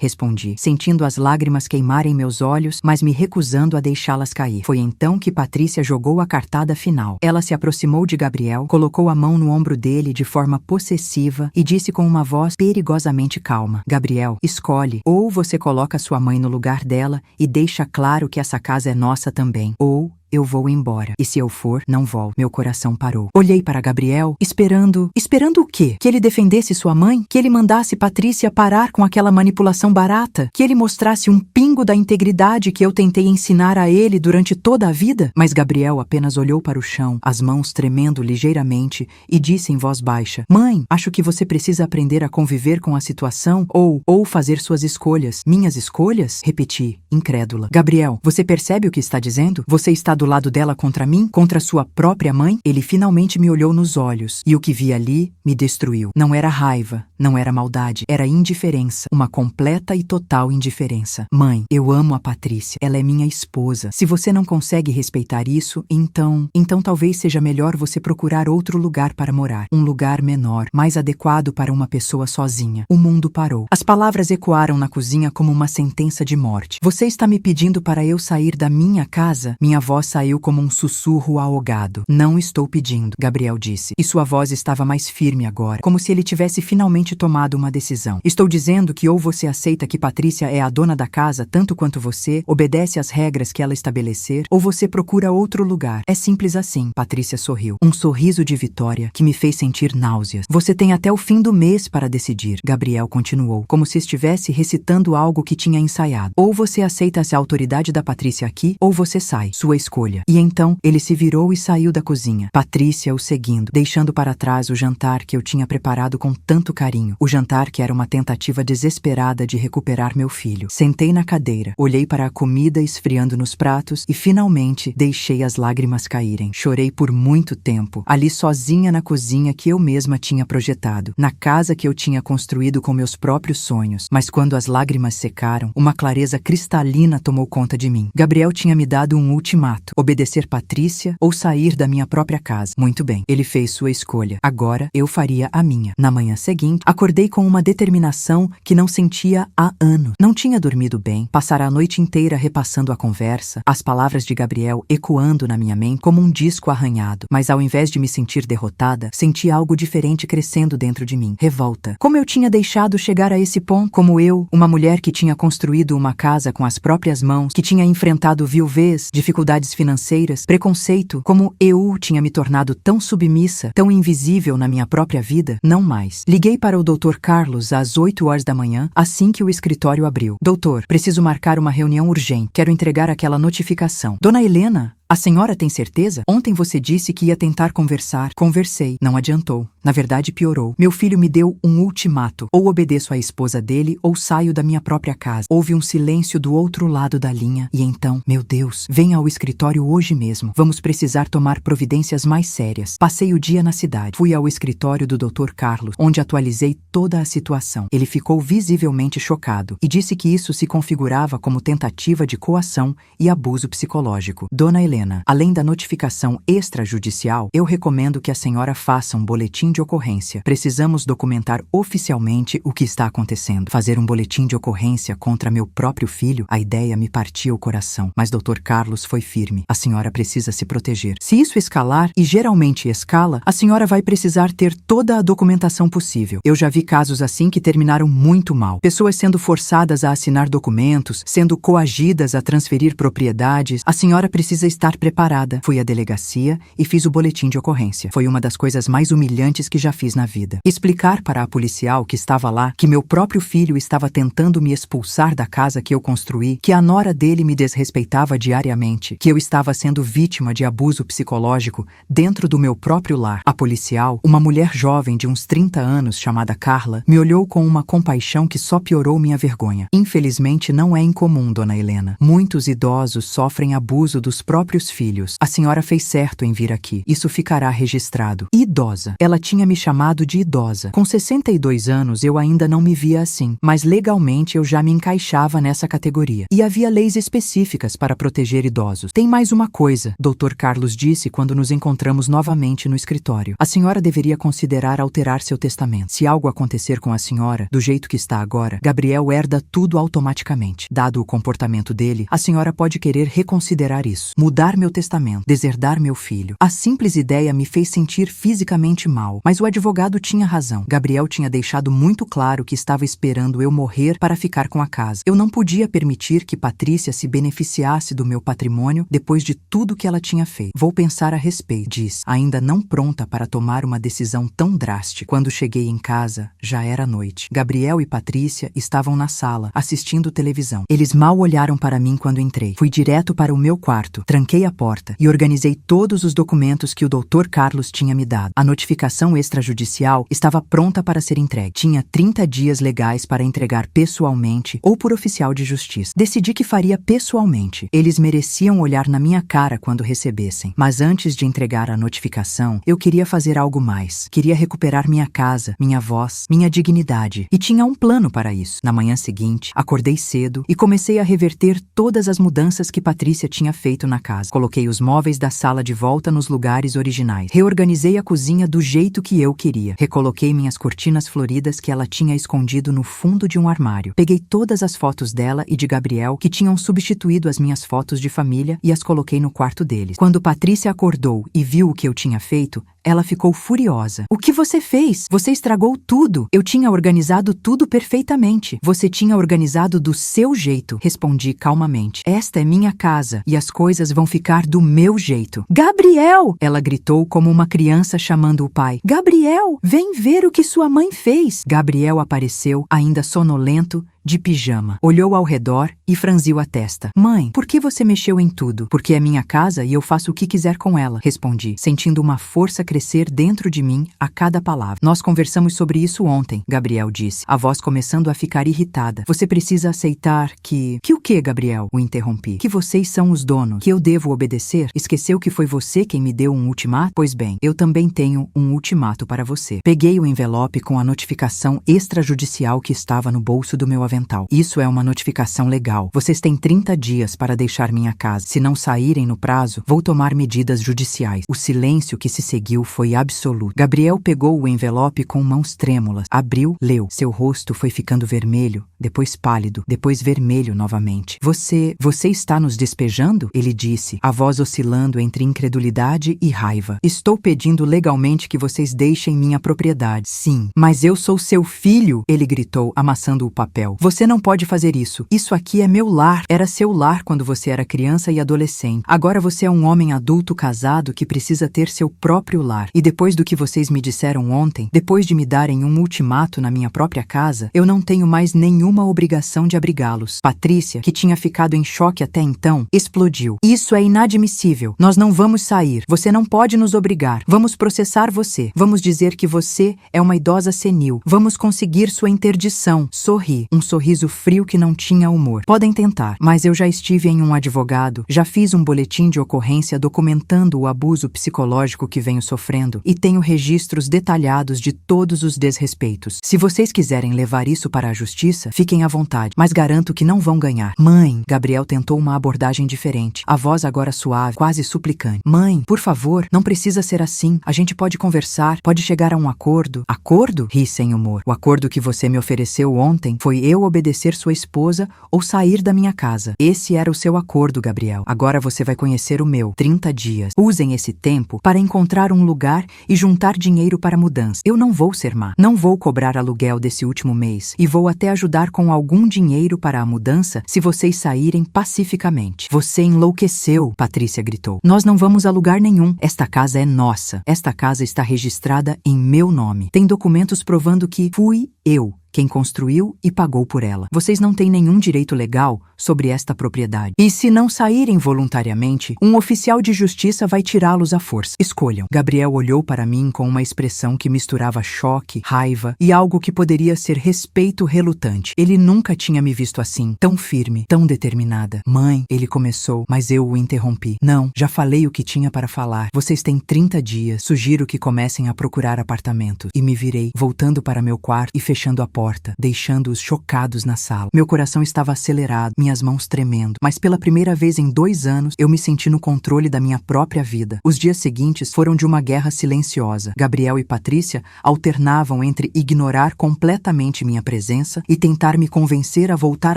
[SPEAKER 1] respondi, sentindo as lágrimas queimarem meus olhos, mas me recusando a deixá-las cair. Foi então que Patrícia jogou a cartada final. Ela se aproximou de Gabriel, colocou a mão no ombro dele de forma possessiva e disse com uma voz perigosamente calma: Gabriel, escolhe, ou você coloca sua mãe no lugar dela e deixa claro que essa casa é nossa também, ou eu vou embora. E se eu for, não volto. Meu coração parou. Olhei para Gabriel, esperando... Esperando o quê? Que ele defendesse sua mãe? Que ele mandasse Patrícia parar com aquela manipulação barata? Que ele mostrasse um pingo da integridade que eu tentei ensinar a ele durante toda a vida? Mas Gabriel apenas olhou para o chão, as mãos tremendo ligeiramente, e disse em voz baixa: Mãe, acho que você precisa aprender a conviver com a situação ou fazer suas escolhas. Minhas escolhas? Repeti, incrédula. Gabriel, você percebe o que está dizendo? Você está do lado dela contra mim? Contra sua própria mãe? Ele finalmente me olhou nos olhos, e o que vi ali me destruiu. Não era raiva, não era maldade, era indiferença, uma completa e total indiferença. Mãe, eu amo a Patrícia, ela é minha esposa. Se você não consegue respeitar isso, então talvez seja melhor você procurar outro lugar para morar. Um lugar menor, mais adequado para uma pessoa sozinha. O mundo parou. As palavras ecoaram na cozinha como uma sentença de morte. Você está me pedindo para eu sair da minha casa? Minha voz saiu como um sussurro ahogado. Não estou pedindo, Gabriel disse, e sua voz estava mais firme agora, como se ele tivesse finalmente tomado uma decisão. Estou dizendo que ou você aceita que Patrícia é a dona da casa tanto quanto você, obedece às regras que ela estabelecer, ou você procura outro lugar. É simples assim. Patrícia sorriu. Um sorriso de vitória que me fez sentir náuseas. Você tem até o fim do mês para decidir, Gabriel continuou, como se estivesse recitando algo que tinha ensaiado. Ou você aceita a autoridade da Patrícia aqui, ou você sai. Sua escolha. E então, ele se virou e saiu da cozinha. Patrícia o seguindo, deixando para trás o jantar que eu tinha preparado com tanto carinho. O jantar que era uma tentativa desesperada de recuperar meu filho. Sentei na cadeira, olhei para a comida esfriando nos pratos e finalmente deixei as lágrimas caírem. Chorei por muito tempo, ali sozinha na cozinha que eu mesma tinha projetado, na casa que eu tinha construído com meus próprios sonhos. Mas quando as lágrimas secaram, uma clareza cristalina tomou conta de mim. Gabriel tinha me dado um ultimato: obedecer Patrícia ou sair da minha própria casa. Muito bem, ele fez sua escolha. Agora eu faria a minha. Na manhã seguinte, acordei com uma determinação que não sentia há anos. Não tinha dormido bem, passara a noite inteira repassando a conversa, as palavras de Gabriel ecoando na minha mente como um disco arranhado. Mas ao invés de me sentir derrotada, senti algo diferente crescendo dentro de mim. Revolta. Como eu tinha deixado chegar a esse ponto? Como eu, uma mulher que tinha construído uma casa com as próprias mãos, que tinha enfrentado viuvez, dificuldades financeiras, preconceito, como eu tinha me tornado tão submissa, tão invisível na minha própria vida? Não mais. Liguei para o Dr. Carlos às 8 horas da manhã, assim que o escritório abriu. Doutor, preciso marcar uma reunião urgente. Quero entregar aquela notificação. Dona Helena, a senhora tem certeza? Ontem você disse que ia tentar conversar. Conversei. Não adiantou. Na verdade, piorou. Meu filho me deu um ultimato. Ou obedeço à esposa dele, ou saio da minha própria casa. Houve um silêncio do outro lado da linha. E então, meu Deus, venha ao escritório hoje mesmo. Vamos precisar tomar providências mais sérias. Passei o dia na cidade. Fui ao escritório do Dr. Carlos, onde atualizei toda a situação. Ele ficou visivelmente chocado e disse que isso se configurava como tentativa de coação e abuso psicológico. Dona Helena, além da notificação extrajudicial, eu recomendo que a senhora faça um boletim de ocorrência. Precisamos documentar oficialmente o que está acontecendo. Fazer um boletim de ocorrência contra meu próprio filho, a ideia me partia o coração. Mas Dr. Carlos foi firme. A senhora precisa se proteger. Se isso escalar, e geralmente escala, a senhora vai precisar ter toda a documentação possível. Eu já vi casos assim que terminaram muito mal. Pessoas sendo forçadas a assinar documentos, sendo coagidas a transferir propriedades. A senhora precisa estar preparada. Fui à delegacia e fiz o boletim de ocorrência. Foi uma das coisas mais humilhantes que já fiz na vida. Explicar para a policial que estava lá que meu próprio filho estava tentando me expulsar da casa que eu construí, que a nora dele me desrespeitava diariamente, que eu estava sendo vítima de abuso psicológico dentro do meu próprio lar. A policial, uma mulher jovem de uns 30 anos chamada Carla, me olhou com uma compaixão que só piorou minha vergonha. Infelizmente não é incomum, Dona Helena. Muitos idosos sofrem abuso dos próprios filhos. A senhora fez certo em vir aqui. Isso ficará registrado. Idosa. Ela tinha me chamado de idosa. Com 62 anos eu ainda não me via assim, mas legalmente eu já me encaixava nessa categoria. E havia leis específicas para proteger idosos. Tem mais uma coisa, Dr. Carlos disse quando nos encontramos novamente no escritório. A senhora deveria considerar alterar seu testamento. Se algo acontecer com a senhora, do jeito que está agora, Gabriel herda tudo automaticamente. Dado o comportamento dele, a senhora pode querer reconsiderar isso. Mudar meu testamento, deserdar meu filho. A simples ideia me fez sentir fisicamente mal, mas o advogado tinha razão. Gabriel tinha deixado muito claro que estava esperando eu morrer para ficar com a casa. Eu não podia permitir que Patrícia se beneficiasse do meu patrimônio depois de tudo que ela tinha feito. Vou pensar a respeito, disse, ainda não pronta para tomar uma decisão tão drástica. Quando cheguei em casa, já era noite. Gabriel e Patrícia estavam na sala, assistindo televisão. Eles mal olharam para mim quando entrei. Fui direto para o meu quarto, tranquei a porta e organizei todos os documentos que o Dr. Carlos tinha me dado. A notificação extrajudicial estava pronta para ser entregue. Tinha 30 dias legais para entregar pessoalmente ou por oficial de justiça. Decidi que faria pessoalmente. Eles mereciam olhar na minha cara quando recebessem. Mas antes de entregar a notificação, eu queria fazer algo mais. Queria recuperar minha casa, minha voz, minha dignidade. E tinha um plano para isso. Na manhã seguinte, acordei cedo e comecei a reverter todas as mudanças que Patrícia tinha feito na casa. casa. Coloquei os móveis da sala de volta nos lugares originais. Reorganizei a cozinha do jeito que eu queria. Recoloquei minhas cortinas floridas que ela tinha escondido no fundo de um armário. Peguei todas as fotos dela e de Gabriel que tinham substituído as minhas fotos de família e as coloquei no quarto deles. Quando Patrícia acordou e viu o que eu tinha feito, ela ficou furiosa. O que você fez? Você estragou tudo. Eu tinha organizado tudo perfeitamente. Você tinha organizado do seu jeito, respondi calmamente. Esta é minha casa e as coisas vão ficar do meu jeito. Gabriel! Ela gritou como uma criança chamando o pai. Gabriel, vem ver o que sua mãe fez. Gabriel apareceu, ainda sonolento, de pijama. Olhou ao redor e franziu a testa. Mãe, por que você mexeu em tudo? Porque é minha casa e eu faço o que quiser com ela, respondi, sentindo uma força crescer dentro de mim a cada palavra. Nós conversamos sobre isso ontem, Gabriel disse, a voz começando a ficar irritada. Você precisa aceitar que... Que o quê, Gabriel? O interrompi. Que vocês são os donos, que eu devo obedecer? Esqueceu que foi você quem me deu um ultimato? Pois bem, eu também tenho um ultimato para você. Peguei o envelope com a notificação extrajudicial que estava no bolso do meu avental. Isso é uma notificação legal. Vocês têm 30 dias para deixar minha casa. Se não saírem no prazo, vou tomar medidas judiciais. O silêncio que se seguiu foi absoluto. Gabriel pegou o envelope com mãos trêmulas. Abriu, leu. Seu rosto foi ficando vermelho, depois pálido, depois vermelho novamente. Você está nos despejando? Ele disse, a voz oscilando entre incredulidade e raiva. Estou pedindo legalmente que vocês deixem minha propriedade. Sim, mas eu sou seu filho, ele gritou, amassando o papel. Você não pode fazer isso. Isso aqui é meu lar. Era seu lar quando você era criança e adolescente. Agora você é um homem adulto casado que precisa ter seu próprio lar. E depois do que vocês me disseram ontem, depois de me darem um ultimato na minha própria casa, eu não tenho mais nenhuma obrigação de abrigá-los. Patrícia, que tinha ficado em choque até então, explodiu. Isso é inadmissível. Nós não vamos sair. Você não pode nos obrigar. Vamos processar você. Vamos dizer que você é uma idosa senil. Vamos conseguir sua interdição. Sorri. Um sorriso frio que não tinha humor. Podem tentar, mas eu já estive em um advogado, já fiz um boletim de ocorrência documentando o abuso psicológico que venho sofrendo e tenho registros detalhados de todos os desrespeitos. Se vocês quiserem levar isso para a justiça, fiquem à vontade, mas garanto que não vão ganhar. Mãe, Gabriel tentou uma abordagem diferente, a voz agora suave, quase suplicante. Mãe, por favor, não precisa ser assim. A gente pode conversar, pode chegar a um acordo. Acordo? Ri sem humor. O acordo que você me ofereceu ontem foi eu obedecer sua esposa ou sair da minha casa. Esse era o seu acordo, Gabriel. Agora você vai conhecer o meu. 30 dias. Usem esse tempo para encontrar um lugar e juntar dinheiro para a mudança. Eu não vou ser má. Não vou cobrar aluguel desse último mês e vou até ajudar com algum dinheiro para a mudança se vocês saírem pacificamente. Você enlouqueceu, Patrícia gritou. Nós não vamos a lugar nenhum. Esta casa é nossa. Esta casa está registrada em meu nome. Tem documentos provando que fui eu quem construiu e pagou por ela. Vocês não têm nenhum direito legal sobre esta propriedade. E se não saírem voluntariamente, um oficial de justiça vai tirá-los à força. Escolham. Gabriel olhou para mim com uma expressão que misturava choque, raiva e algo que poderia ser respeito relutante. Ele nunca tinha me visto assim, tão firme, tão determinada. Mãe, ele começou, mas eu o interrompi. Não, já falei o que tinha para falar. Vocês têm 30 dias. Sugiro que comecem a procurar apartamentos. E me virei, voltando para meu quarto e fechando a porta, deixando-os chocados na sala. Meu coração estava acelerado, minhas mãos tremendo, mas pela primeira vez em 2 anos, eu me senti no controle da minha própria vida. Os dias seguintes foram de uma guerra silenciosa. Gabriel e Patrícia alternavam entre ignorar completamente minha presença e tentar me convencer a voltar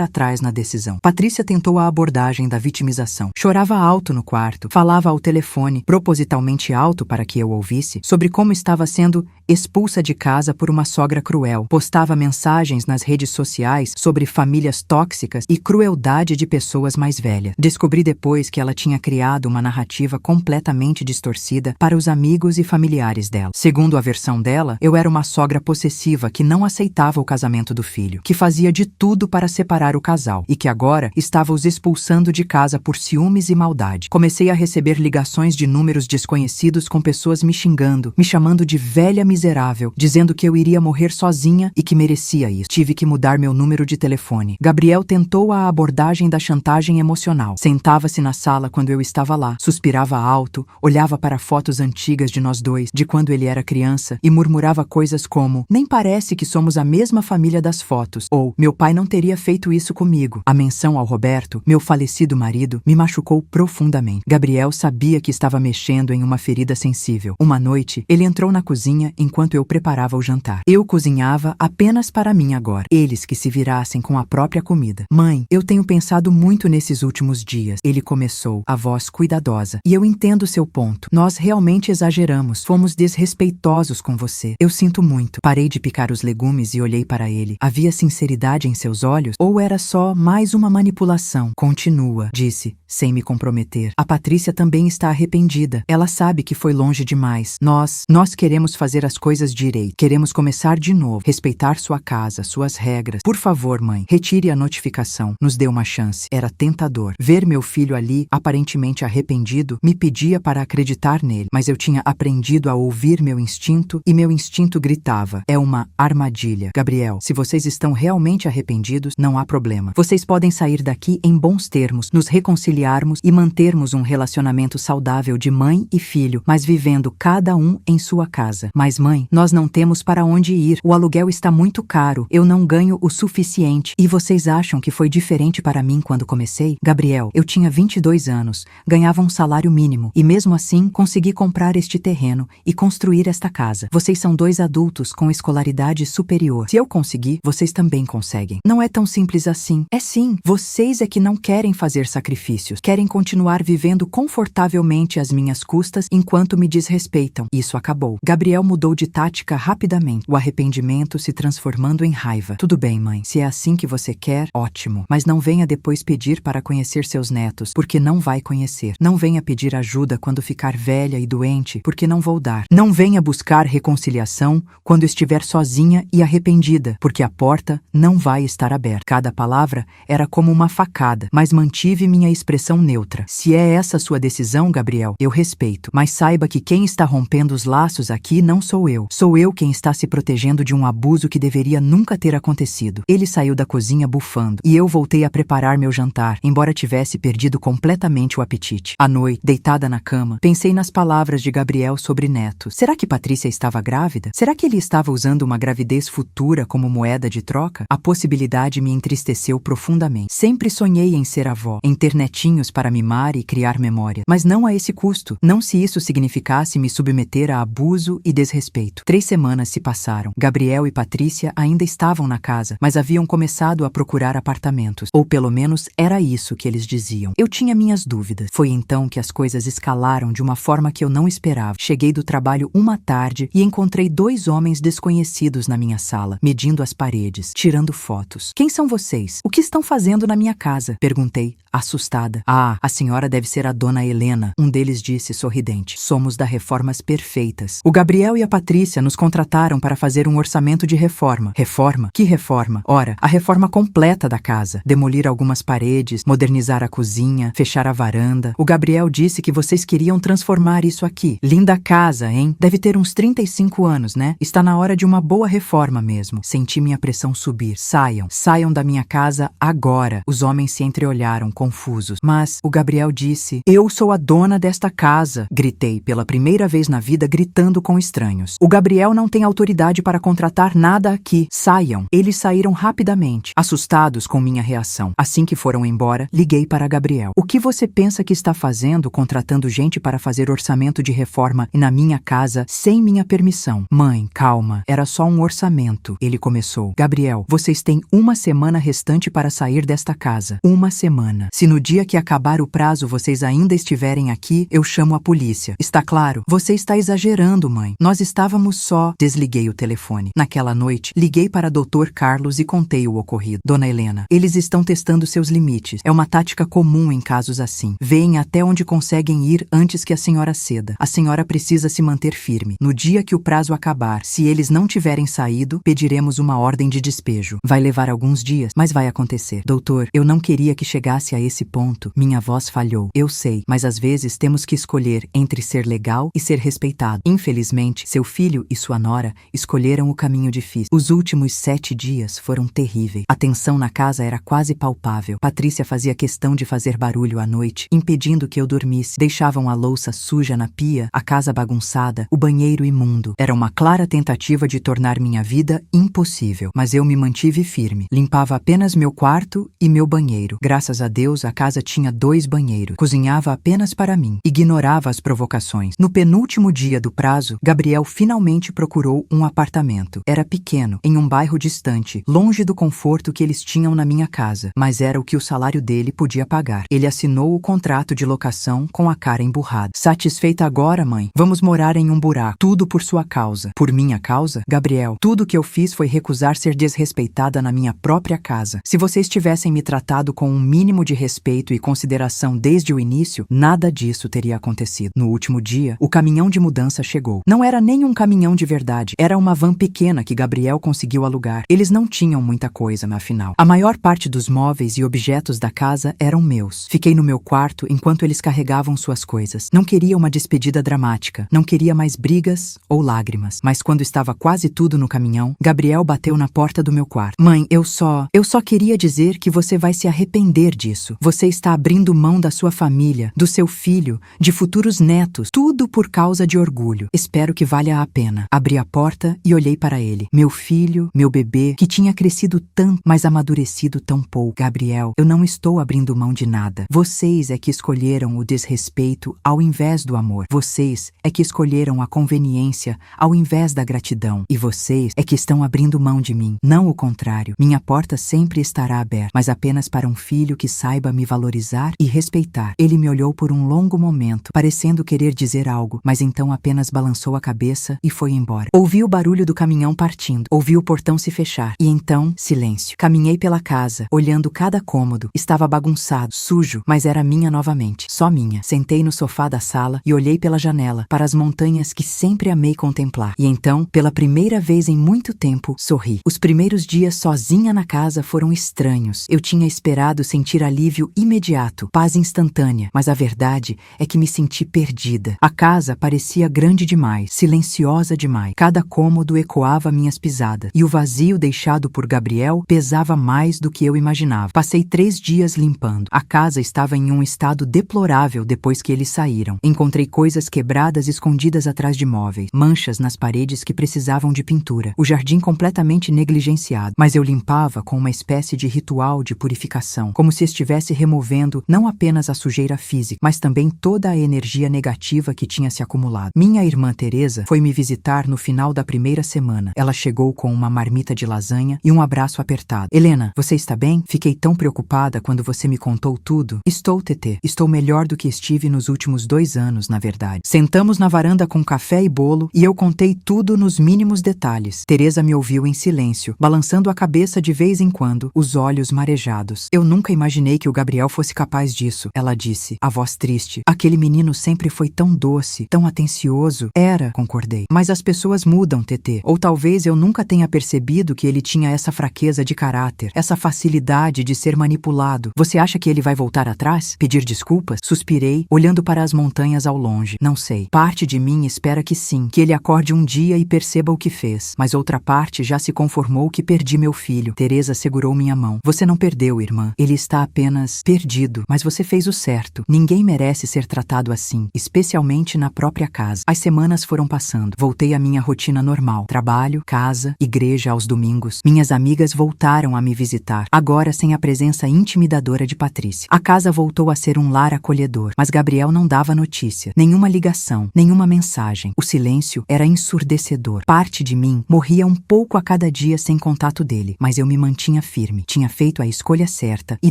[SPEAKER 1] atrás na decisão. Patrícia tentou a abordagem da vitimização. Chorava alto no quarto, falava ao telefone, propositalmente alto para que eu ouvisse, sobre como estava sendo expulsa de casa por uma sogra cruel. Postava mensagens nas redes sociais sobre famílias tóxicas e crueldade de pessoas mais velhas. Descobri depois que ela tinha criado uma narrativa completamente distorcida para os amigos e familiares dela. Segundo a versão dela, eu era uma sogra possessiva que não aceitava o casamento do filho, que fazia de tudo para separar o casal e que agora estava os expulsando de casa por ciúmes e maldade. Comecei a receber ligações de números desconhecidos com pessoas me xingando, me chamando de velha miserável, dizendo que eu iria morrer sozinha e que merecia merecia isso. Tive que mudar meu número de telefone. Gabriel tentou a abordagem da chantagem emocional. Sentava-se na sala quando eu estava lá, suspirava alto, olhava para fotos antigas de nós dois, de quando ele era criança, e murmurava coisas como: nem parece que somos a mesma família das fotos, ou meu pai não teria feito isso comigo. A menção ao Roberto, meu falecido marido, me machucou profundamente. Gabriel sabia que estava mexendo em uma ferida sensível. Uma noite, ele entrou na cozinha enquanto eu preparava o jantar. Eu cozinhava apenas para mim agora. Eles que se virassem com a própria comida. Mãe, eu tenho pensado muito nesses últimos dias. Ele começou, a voz cuidadosa. E eu entendo seu ponto. Nós realmente exageramos. Fomos desrespeitosos com você. Eu sinto muito. Parei de picar os legumes e olhei para ele. Havia sinceridade em seus olhos? Ou era só mais uma manipulação? Continua, disse, sem me comprometer. A Patrícia também está arrependida. Ela sabe que foi longe demais. Nós queremos fazer as coisas direito. Queremos começar de novo. Respeitar sua casa, suas regras. Por favor, mãe, retire a notificação. Nos dê uma chance. Era tentador. Ver meu filho ali, aparentemente arrependido, me pedia para acreditar nele. Mas eu tinha aprendido a ouvir meu instinto e meu instinto gritava: é uma armadilha. Gabriel, se vocês estão realmente arrependidos, não há problema. Vocês podem sair daqui em bons termos, nos reconciliarmos e mantermos um relacionamento saudável de mãe e filho, mas vivendo cada um em sua casa. Mas mãe, nós não temos para onde ir. O aluguel está muito caro. Eu não ganho o suficiente. E vocês acham que foi diferente para mim quando comecei? Gabriel, eu tinha 22 anos, ganhava um salário mínimo e mesmo assim consegui comprar este terreno e construir esta casa. Vocês são dois adultos com escolaridade superior. Se eu conseguir, vocês também conseguem. Não é tão simples assim. É sim. Vocês é que não querem fazer sacrifícios. Querem continuar vivendo confortavelmente às minhas custas enquanto me desrespeitam. Isso acabou. Gabriel mudou de tática rapidamente, o arrependimento se transformando em raiva. Tudo bem, mãe. Se é assim que você quer, ótimo. Mas não venha depois pedir para conhecer seus netos, porque não vai conhecer. Não venha pedir ajuda quando ficar velha e doente, porque não vou dar. Não venha buscar reconciliação quando estiver sozinha e arrependida, porque a porta não vai estar aberta. Cada palavra era como uma facada, mas mantive minha expressão neutra. Se é essa sua decisão, Gabriel, eu respeito. Mas saiba que quem está rompendo os laços aqui não sou eu. Sou eu quem está se protegendo de um abuso que deveria nunca ter acontecido. Ele saiu da cozinha bufando, e eu voltei a preparar meu jantar, embora tivesse perdido completamente o apetite. À noite, deitada na cama, pensei nas palavras de Gabriel sobre netos. Será que Patrícia estava grávida? Será que ele estava usando uma gravidez futura como moeda de troca? A possibilidade me entristeceu profundamente. Sempre sonhei em ser avó, em ter netinhos para mimar e criar memória, mas não a esse custo. Não se isso significasse me submeter a abuso e desrespeito. 3 semanas se passaram. Gabriel e Patrícia ainda estavam na casa, mas haviam começado a procurar apartamentos. Ou pelo menos era isso que eles diziam. Eu tinha minhas dúvidas. Foi então que as coisas escalaram de uma forma que eu não esperava. Cheguei do trabalho uma tarde e encontrei 2 homens desconhecidos na minha sala, medindo as paredes, tirando fotos. Quem são vocês? O que estão fazendo na minha casa? Perguntei, assustada. Ah, a senhora deve ser a dona Helena, um deles disse sorridente. Somos da Reformas Perfeitas. O Gabriel e a Patrícia nos contrataram para fazer um orçamento de reforma. Reforma? Que reforma? Ora, a reforma completa da casa. Demolir algumas paredes, modernizar a cozinha, fechar a varanda. O Gabriel disse que vocês queriam transformar isso aqui. Linda casa, hein? Deve ter uns 35 anos, né? Está na hora de uma boa reforma mesmo. Senti minha pressão subir. Saiam da minha casa agora. Os homens se entreolharam, confusos. Mas o Gabriel disse: eu sou a dona desta casa. Gritei pela primeira vez na vida, gritando com estranhos. O Gabriel não tem autoridade para contratar nada aqui. Saiam. Eles saíram rapidamente, assustados com minha reação. Assim que foram embora, liguei para Gabriel. O que você pensa que está fazendo contratando gente para fazer orçamento de reforma na minha casa sem minha permissão? Mãe, calma. Era só um orçamento. Ele começou. Gabriel, vocês têm 1 semana restante para sair desta casa. 1 semana. Se no dia que acabar o prazo vocês ainda estiverem aqui, eu chamo a polícia. Está claro? Você está exagerando, mãe. Nós estávamos só... Desliguei o telefone. Naquela noite, liguei para Dr. Carlos e contei o ocorrido. Dona Helena, eles estão testando seus limites. É uma tática comum em casos assim. Veem até onde conseguem ir antes que a senhora ceda. A senhora precisa se manter firme. No dia que o prazo acabar, se eles não tiverem saído, pediremos uma ordem de despejo. Vai levar alguns dias, mas vai acontecer. Doutor, eu não queria que chegasse a esse ponto, minha voz falhou. Eu sei, mas às vezes temos que escolher entre ser legal e ser respeitado. Infelizmente, seu filho e sua nora escolheram o caminho difícil. Os últimos 7 dias foram terríveis. A tensão na casa era quase palpável. Patrícia fazia questão de fazer barulho à noite, impedindo que eu dormisse. Deixavam a louça suja na pia, a casa bagunçada, o banheiro imundo. Era uma clara tentativa de tornar minha vida impossível, mas eu me mantive firme. Limpava apenas meu quarto e meu banheiro. Graças a Deus, a casa tinha 2 banheiros. Cozinhava apenas para mim. Ignorava as provocações. No penúltimo dia do prazo, Gabriel finalmente procurou um apartamento. Era pequeno, em um bairro distante, longe do conforto que eles tinham na minha casa, mas era o que o salário dele podia pagar. Ele assinou o contrato de locação com a cara emburrada. Satisfeita agora, mãe? Vamos morar em um buraco. Tudo por sua causa. Por minha causa? Gabriel, tudo que eu fiz foi recusar ser desrespeitada na minha própria casa. Se vocês tivessem me tratado com um mínimo de respeito e consideração desde o início, nada disso teria acontecido. No último dia, o caminhão de mudança chegou. Não era nem um caminhão de verdade. Era uma van pequena que Gabriel conseguiu alugar. Eles não tinham muita coisa, afinal. A maior parte dos móveis e objetos da casa eram meus. Fiquei no meu quarto enquanto eles carregavam suas coisas. Não queria uma despedida dramática. Não queria mais brigas ou lágrimas. Mas quando estava quase tudo no caminhão, Gabriel bateu na porta do meu quarto. Mãe, eu só queria dizer que você vai se arrepender disso. Você está abrindo mão da sua família, do seu filho, de futuros netos, tudo por causa de orgulho. Espero que valha a pena. Abri a porta e olhei para ele. Meu filho, meu bebê, que tinha crescido tanto, mas amadurecido tão pouco. Gabriel, eu não estou abrindo mão de nada. Vocês é que escolheram o desrespeito ao invés do amor. Vocês é que escolheram a conveniência ao invés da gratidão. E vocês é que estão abrindo mão de mim. Não o contrário. Minha porta sempre estará aberta, mas apenas para um filho que saiba me valorizar e respeitar. Ele me olhou por um longo momento, parecendo querer dizer algo, mas então apenas balançou a cabeça e foi embora. Ouvi o barulho do caminhão partindo. Ouvi o portão se fechar. E então, silêncio. Caminhei pela casa, olhando cada cômodo. Estava bagunçado, sujo, mas era minha novamente. Só minha. Sentei no sofá da sala e olhei pela janela, para as montanhas que sempre amei contemplar. E então, pela primeira vez em muito tempo, sorri. Os primeiros dias sozinha na casa foram estranhos. Eu tinha esperado sentir alívio imediato, paz instantânea, mas a verdade é que me senti perdida. A casa parecia grande demais, silenciosa demais. Cada cômodo ecoava minhas pisadas, e o vazio deixado por Gabriel pesava mais do que eu imaginava. Passei 3 dias limpando. A casa estava em um estado deplorável depois que eles saíram. Encontrei coisas quebradas escondidas atrás de móveis, manchas nas paredes que precisavam de pintura, o jardim completamente negligenciado. Mas eu limpava com uma espécie de ritual de purificação, como se estivesse removendo não apenas a sujeira física, mas também toda a energia negativa que tinha se acumulado. Minha irmã Teresa foi me visitar no final da primeira semana. Ela chegou com uma marmita de lasanha e um abraço apertado. Helena, você está bem? Fiquei tão preocupada quando você me contou tudo. Estou, Tetê. Estou melhor do que estive nos últimos 2 anos, na verdade. Sentamos na varanda com café e bolo e eu contei tudo nos mínimos detalhes. Teresa me ouviu em silêncio, balançando a cabeça de vez em quando, os olhos marejados. Eu nunca imaginei que o Gabriel fosse capaz disso, ela disse, a voz triste. Aquele menino sempre foi tão doce, tão atencioso. Era, concordei. Mas as pessoas mudam, Tetê. Ou talvez eu nunca tenha percebido que ele tinha essa fraqueza de caráter, essa facilidade de ser manipulado. Você acha que ele vai voltar atrás? Pedir desculpas? Suspirei, olhando para as montanhas ao longe. Não sei. Parte de mim espera que sim, que ele acorde um dia e perceba o que fez. Mas outra parte já se conformou que perdi meu filho. Teresa segurou minha mão. Você não perdeu, irmã. Ele está apenas perdido. Mas você fez o certo. Ninguém merece ser tratado assim, especialmente na própria casa. As semanas foram passando. Voltei à minha rotina normal. Trabalho, casa, igreja aos domingos. Minhas amigas voltaram a me visitar, agora sem a presença intimidadora de Patrícia. A casa voltou a ser um lar acolhedor, mas Gabriel não dava notícia, nenhuma ligação, nenhuma mensagem. O silêncio era ensurdecedor. Parte de mim morria um pouco a cada dia sem contato dele, mas eu me mantinha firme. Tinha feito a escolha certa e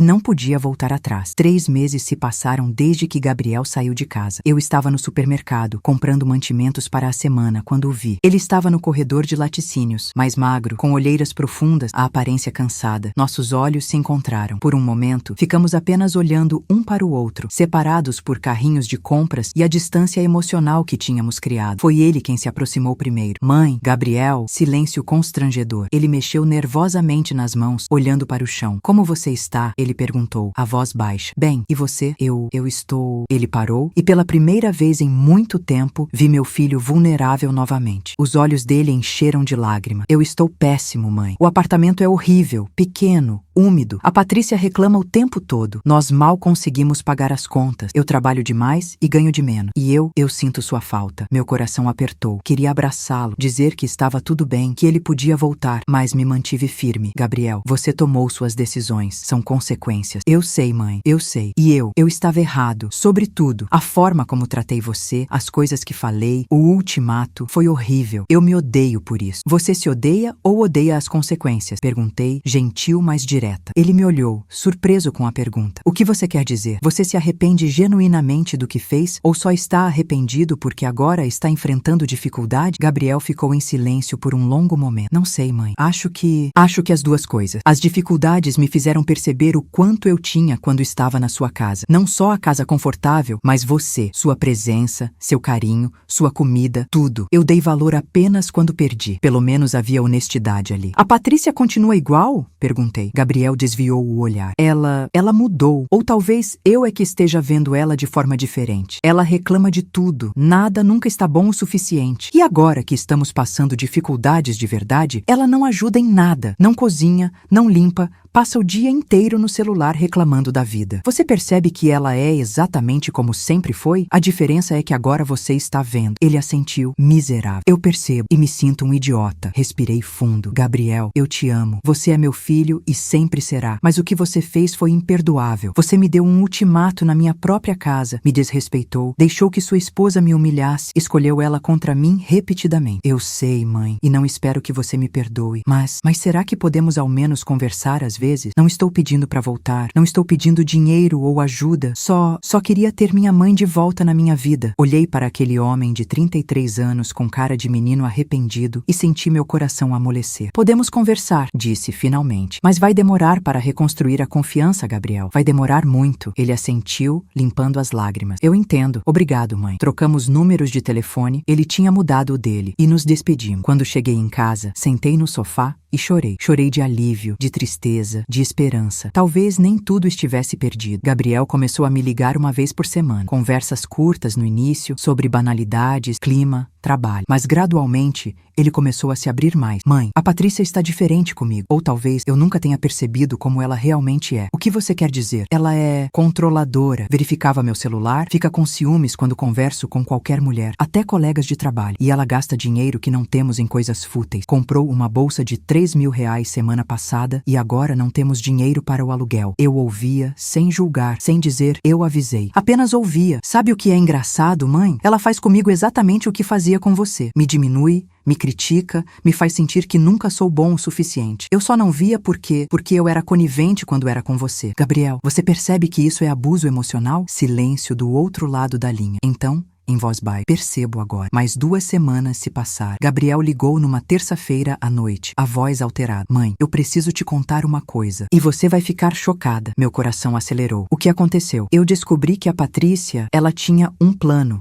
[SPEAKER 1] não podia voltar atrás. 3 meses se passaram desde que Gabriel saiu de casa. Eu estava no supermercado, comprando mantimentos para a semana, quando o vi. Ele estava no corredor de laticínios, mais magro, com olheiras profundas, a aparência cansada. Nossos olhos se encontraram. Por um momento, ficamos apenas olhando um para o outro, separados por carrinhos de compras e a distância emocional que tínhamos criado. Foi ele quem se aproximou primeiro. Mãe, Gabriel, silêncio constrangedor. Ele mexeu nervosamente nas mãos, olhando para o chão. Como você está? Ele perguntou. perguntou, a voz baixa. Bem, e você? Eu estou... Ele parou e pela primeira vez em muito tempo vi meu filho vulnerável novamente. Os olhos dele encheram de lágrima. Eu estou péssimo, mãe. O apartamento é horrível, pequeno, úmido. A Patrícia reclama o tempo todo. Nós mal conseguimos pagar as contas. Eu trabalho demais e ganho de menos. E eu sinto sua falta. Meu coração apertou. Queria abraçá-lo, dizer que estava tudo bem, que ele podia voltar, mas me mantive firme. Gabriel, você tomou suas decisões. São consequências. Eu sei, mãe. Eu sei. E eu estava errado. Sobretudo, a forma como tratei você, as coisas que falei, o ultimato, foi horrível. Eu me odeio por isso. Você se odeia ou odeia as consequências? Perguntei, gentil, mas direta. Ele me olhou, surpreso com a pergunta. O que você quer dizer? Você se arrepende genuinamente do que fez ou só está arrependido porque agora está enfrentando dificuldade? Gabriel ficou em silêncio por um longo momento. Não sei, mãe. Acho que as duas coisas. As dificuldades me fizeram perceber o quanto eu tinha quando estava na sua casa. Não só a casa confortável, mas você, sua presença, seu carinho, sua comida, tudo. Eu dei valor apenas quando perdi. Pelo menos havia honestidade ali. A Patrícia continua igual? Perguntei. Gabriel desviou o olhar. Ela mudou. Ou talvez eu é que esteja vendo ela de forma diferente. Ela reclama de tudo. Nada nunca está bom o suficiente. E agora que estamos passando dificuldades de verdade, ela não ajuda em nada. Não cozinha, não limpa, passa o dia inteiro no celular reclamando da vida. Você percebe que ela é exatamente como sempre foi? A diferença é que agora você está vendo. Ele assentiu. Miserável. Eu percebo e me sinto um idiota. Respirei fundo. Gabriel, eu te amo. Você é meu filho e sempre será. Mas o que você fez foi imperdoável. Você me deu um ultimato na minha própria casa. Me desrespeitou. Deixou que sua esposa me humilhasse. Escolheu ela contra mim repetidamente. Eu sei, mãe, e não espero que você me perdoe. Mas será que podemos ao menos conversar às vezes? Não estou pedindo para voltar. Não estou pedindo dinheiro ou ajuda. Só queria ter minha mãe de volta na minha vida. Olhei para aquele homem de 33 anos com cara de menino arrependido e senti meu coração amolecer. Podemos conversar, disse finalmente. Mas vai demorar para reconstruir a confiança, Gabriel. Vai demorar muito. Ele assentiu, limpando as lágrimas. Eu entendo. Obrigado, mãe. Trocamos números de telefone. Ele tinha mudado o dele e nos despedimos. Quando cheguei em casa, sentei no sofá e chorei. Chorei de alívio, de tristeza, de esperança. Talvez nem tudo estivesse perdido. Gabriel começou a me ligar uma vez por semana. Conversas curtas no início, sobre banalidades, clima, trabalho. Mas gradualmente, ele começou a se abrir mais. Mãe, a Patrícia está diferente comigo. Ou talvez eu nunca tenha percebido como ela realmente é. O que você quer dizer? Ela é controladora. Verificava meu celular, fica com ciúmes quando converso com qualquer mulher, até colegas de trabalho. E ela gasta dinheiro que não temos em coisas fúteis. Comprou uma bolsa de R$ 3.000 semana passada e agora não temos dinheiro para o aluguel. Eu ouvia, sem julgar, sem dizer eu avisei. Apenas ouvia. Sabe o que é engraçado, mãe? Ela faz comigo exatamente o que fazia com você. Me diminui, me critica, me faz sentir que nunca sou bom o suficiente. Eu só não via porque eu era conivente quando era com você. Gabriel, você percebe que isso é abuso emocional? Silêncio do outro lado da linha. Então, em voz baixa, percebo agora. Mais 2 semanas se passaram. Gabriel ligou numa terça-feira à noite, a voz alterada. Mãe, eu preciso te contar uma coisa. E você vai ficar chocada. Meu coração acelerou. O que aconteceu? Eu descobri que a Patrícia, ela tinha um plano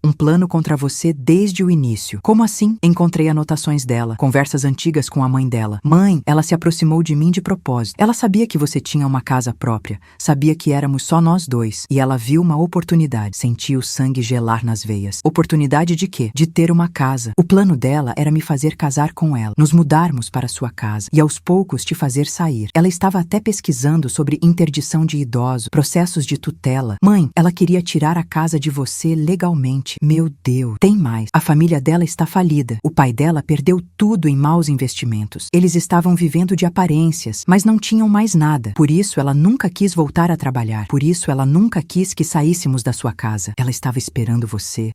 [SPEAKER 1] contra você desde o início. Como assim? Encontrei anotações dela, conversas antigas com a mãe dela. Mãe, ela se aproximou de mim de propósito. Ela sabia que você tinha uma casa própria, sabia que éramos só nós dois, e ela viu uma oportunidade. Senti o sangue gelar nas veias. Oportunidade de quê? De ter uma casa. O plano dela era me fazer casar com ela, nos mudarmos para sua casa e aos poucos te fazer sair. Ela estava até pesquisando sobre interdição de idosos, processos de tutela. Mãe, ela queria tirar a casa de você legalmente. Meu Deus. Tem mais. A família dela está falida. O pai dela perdeu tudo em maus investimentos. Eles estavam vivendo de aparências, mas não tinham mais nada. Por isso ela nunca quis voltar a trabalhar. Por isso ela nunca quis que saíssemos da sua casa. Ela estava esperando você.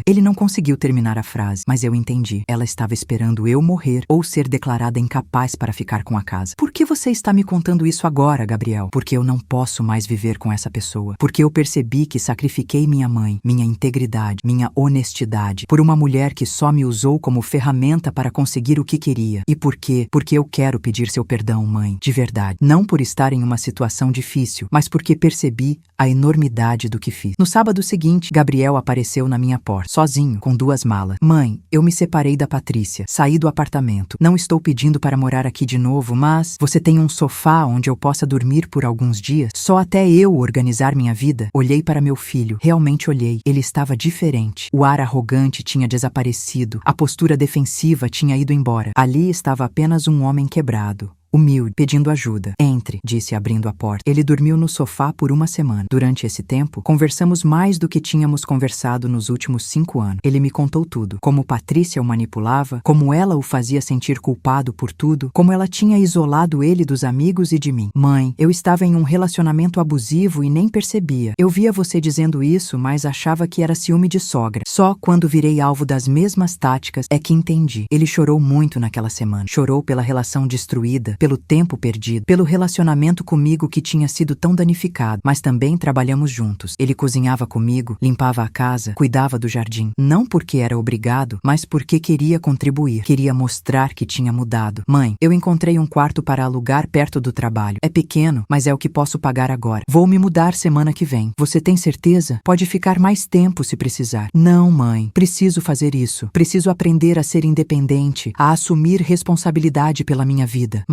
[SPEAKER 1] Ele não conseguiu terminar a frase, mas eu entendi. Ela estava esperando eu morrer ou ser declarada incapaz para ficar com a casa. Por que você está me contando isso agora, Gabriel? Porque eu não posso mais viver com essa pessoa. Porque eu percebi que sacrifiquei minha mãe, minha integridade, minha honestidade, por uma mulher que só me usou como ferramenta para conseguir o que queria. E por quê? Porque eu quero pedir seu perdão, mãe. De verdade. Não por estar em uma situação difícil, mas porque percebi a enormidade do que fiz. No sábado seguinte, Gabriel apareceu apareceu na minha porta, sozinho, com 2 malas. Mãe, eu me separei da Patrícia, saí do apartamento. Não estou pedindo para morar aqui de novo, mas você tem um sofá onde eu possa dormir por alguns dias? Só até eu organizar minha vida? Olhei para meu filho, realmente olhei. Ele estava diferente. O ar arrogante tinha desaparecido, a postura defensiva tinha ido embora. Ali estava apenas um homem quebrado, humilde, pedindo ajuda. Entre, disse abrindo a porta. Ele dormiu no sofá por 1 semana. Durante esse tempo, conversamos mais do que tínhamos conversado nos últimos 5 anos. Ele me contou tudo. Como Patrícia o manipulava, como ela o fazia sentir culpado por tudo, como ela tinha isolado ele dos amigos e de mim. Mãe, eu estava em um relacionamento abusivo e nem percebia. Eu via você dizendo isso, mas achava que era ciúme de sogra. Só quando virei alvo das mesmas táticas é que entendi. Ele chorou muito naquela semana. Chorou pela relação destruída, pelo tempo perdido, pelo relacionamento comigo que tinha sido tão danificado, mas também trabalhamos juntos. Ele cozinhava comigo, limpava a casa, cuidava do jardim. Não porque era obrigado, mas porque queria contribuir, queria mostrar que tinha mudado. Mãe, eu encontrei um quarto para alugar perto do trabalho. É pequeno, mas é o que posso pagar agora. Vou me mudar semana que vem. Você tem certeza? Pode ficar mais tempo se precisar. Não, mãe. Preciso fazer isso. Preciso aprender a ser independente, a assumir responsabilidade pela minha vida.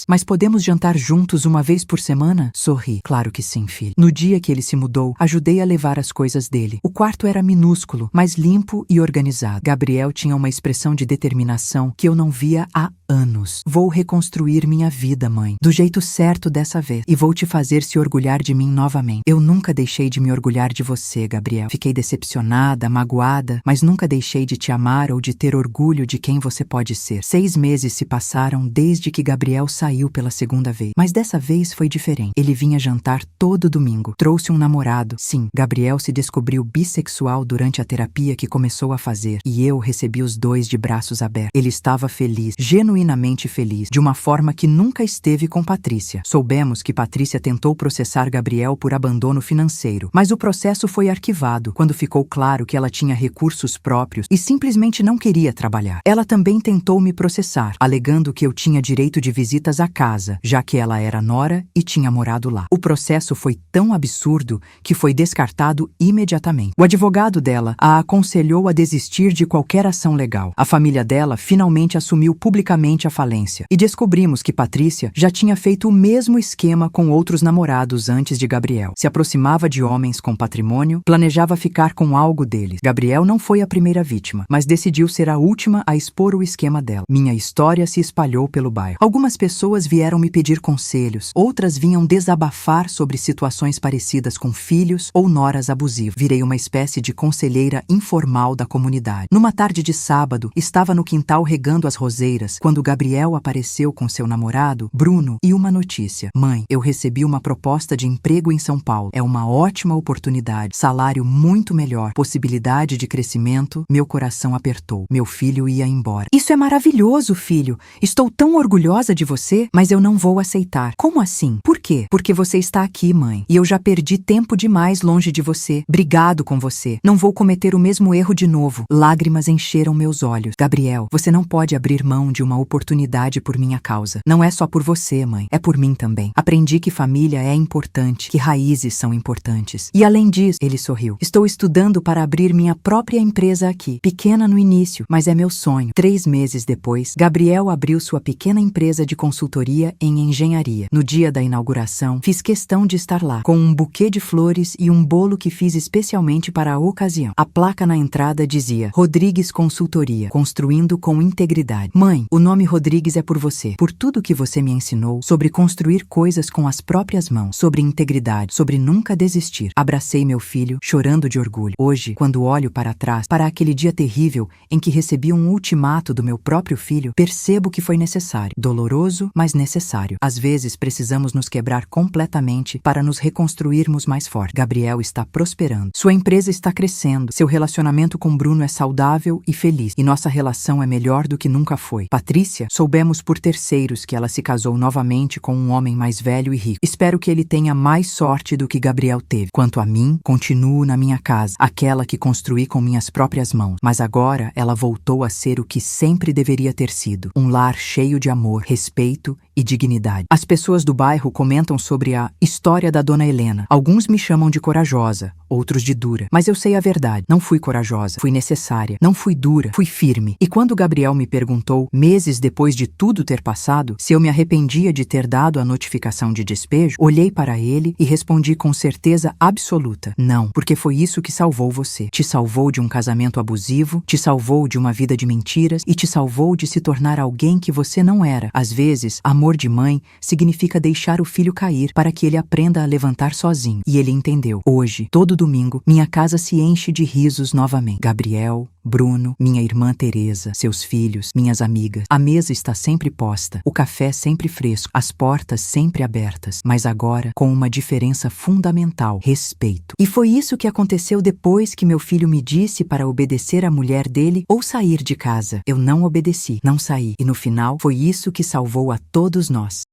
[SPEAKER 1] Mas podemos jantar juntos uma vez por semana? Sorri. Claro que sim, filho. No dia que ele se mudou, ajudei a levar as coisas dele. O quarto era minúsculo, mas limpo e organizado. Gabriel tinha uma expressão de determinação que eu não via há anos. Vou reconstruir minha vida, mãe, do jeito certo dessa vez, e vou te fazer se orgulhar de mim novamente. Eu nunca deixei de me orgulhar de você, Gabriel. Fiquei decepcionada, magoada, mas nunca deixei de te amar ou de ter orgulho de quem você pode ser. 6 meses se passaram desde que Gabriel saiu pela segunda vez, mas dessa vez foi diferente. Ele vinha jantar todo domingo. Trouxe um namorado. Sim, Gabriel se descobriu bissexual durante a terapia que começou a fazer, e eu recebi os dois de braços abertos. Ele estava feliz, genuinamente feliz, de uma forma que nunca esteve com Patrícia. Soubemos que Patrícia tentou processar Gabriel por abandono financeiro, mas o processo foi arquivado quando ficou claro que ela tinha recursos próprios e simplesmente não queria trabalhar. Ela também tentou me processar, alegando que eu tinha direito de visitas à casa, já que ela era nora e tinha morado lá. O processo foi tão absurdo que foi descartado imediatamente. O advogado dela a aconselhou a desistir de qualquer ação legal. A família dela finalmente assumiu publicamente a falência e descobrimos que Patrícia já tinha feito o mesmo esquema com outros namorados antes de Gabriel. Se aproximava de homens com patrimônio, planejava ficar com algo deles. Gabriel não foi a primeira vítima, mas decidiu ser a última a expor o esquema dela. Minha história se espalhou pelo bairro. Algumas pessoas vieram me pedir conselhos, outras vinham desabafar sobre situações parecidas com filhos ou noras abusivas. Virei uma espécie de conselheira informal da comunidade. Numa tarde de sábado, estava no quintal regando as roseiras, quando Gabriel apareceu com seu namorado, Bruno, e uma notícia. Mãe, eu recebi uma proposta de emprego em São Paulo. É uma ótima oportunidade, salário muito melhor, possibilidade de crescimento. Meu coração apertou. Meu filho ia embora. Isso é maravilhoso, filho. Estou tão orgulhosa de você, mas eu não vou aceitar. Como assim? Por quê? Porque você está aqui, mãe. E eu já perdi tempo demais longe de você. Brigado com você. Não vou cometer o mesmo erro de novo. Lágrimas encheram meus olhos. Gabriel, você não pode abrir mão de uma oportunidade por minha causa. Não é só por você, mãe. É por mim também. Aprendi que família é importante, que raízes são importantes. E além disso, ele sorriu. Estou estudando para abrir minha própria empresa aqui. Pequena no início, mas é meu sonho. 3 meses depois, Gabriel abriu sua pequena empresa de consultoria em engenharia. No dia da inauguração, fiz questão de estar lá, com um buquê de flores e um bolo que fiz especialmente para a ocasião. A placa na entrada dizia: Rodrigues Consultoria, construindo com integridade. Mãe, o nome Rodrigues é por você, por tudo que você me ensinou sobre construir coisas com as próprias mãos, sobre integridade, sobre nunca desistir. Abracei meu filho, chorando de orgulho. Hoje, quando olho para trás, para aquele dia terrível em que recebi um ultimato do meu próprio filho, percebo que foi necessário. Doloroso, mas necessário. Às vezes, precisamos nos quebrar completamente para nos reconstruirmos mais fortes. Gabriel está prosperando. Sua empresa está crescendo. Seu relacionamento com Bruno é saudável e feliz. E nossa relação é melhor do que nunca foi. Patrícia, soubemos por terceiros que ela se casou novamente com um homem mais velho e rico. Espero que ele tenha mais sorte do que Gabriel teve. Quanto a mim, continuo na minha casa, aquela que construí com minhas próprias mãos. Mas agora ela voltou a ser o que sempre deveria ter sido. Um lar cheio de amor, respeito respeito e dignidade. As pessoas do bairro comentam sobre a história da Dona Helena. Alguns me chamam de corajosa, outros de dura. Mas eu sei a verdade. Não fui corajosa, fui necessária. Não fui dura, fui firme. E quando Gabriel me perguntou, meses depois de tudo ter passado, se eu me arrependia de ter dado a notificação de despejo, olhei para ele e respondi com certeza absoluta: não, porque foi isso que salvou você. Te salvou de um casamento abusivo, te salvou de uma vida de mentiras e te salvou de se tornar alguém que você não era. Às vezes, amor de mãe significa deixar o filho cair para que ele aprenda a levantar sozinho. E ele entendeu. Hoje, todo domingo, minha casa se enche de risos novamente. Gabriel, Bruno, minha irmã Teresa, seus filhos, minhas amigas. A mesa está sempre posta, o café sempre fresco, as portas sempre abertas, mas agora com uma diferença fundamental: respeito. E foi isso que aconteceu depois que meu filho me disse para obedecer à mulher dele ou sair de casa. Eu não obedeci, não saí, e no final foi isso que salvou a todos nós.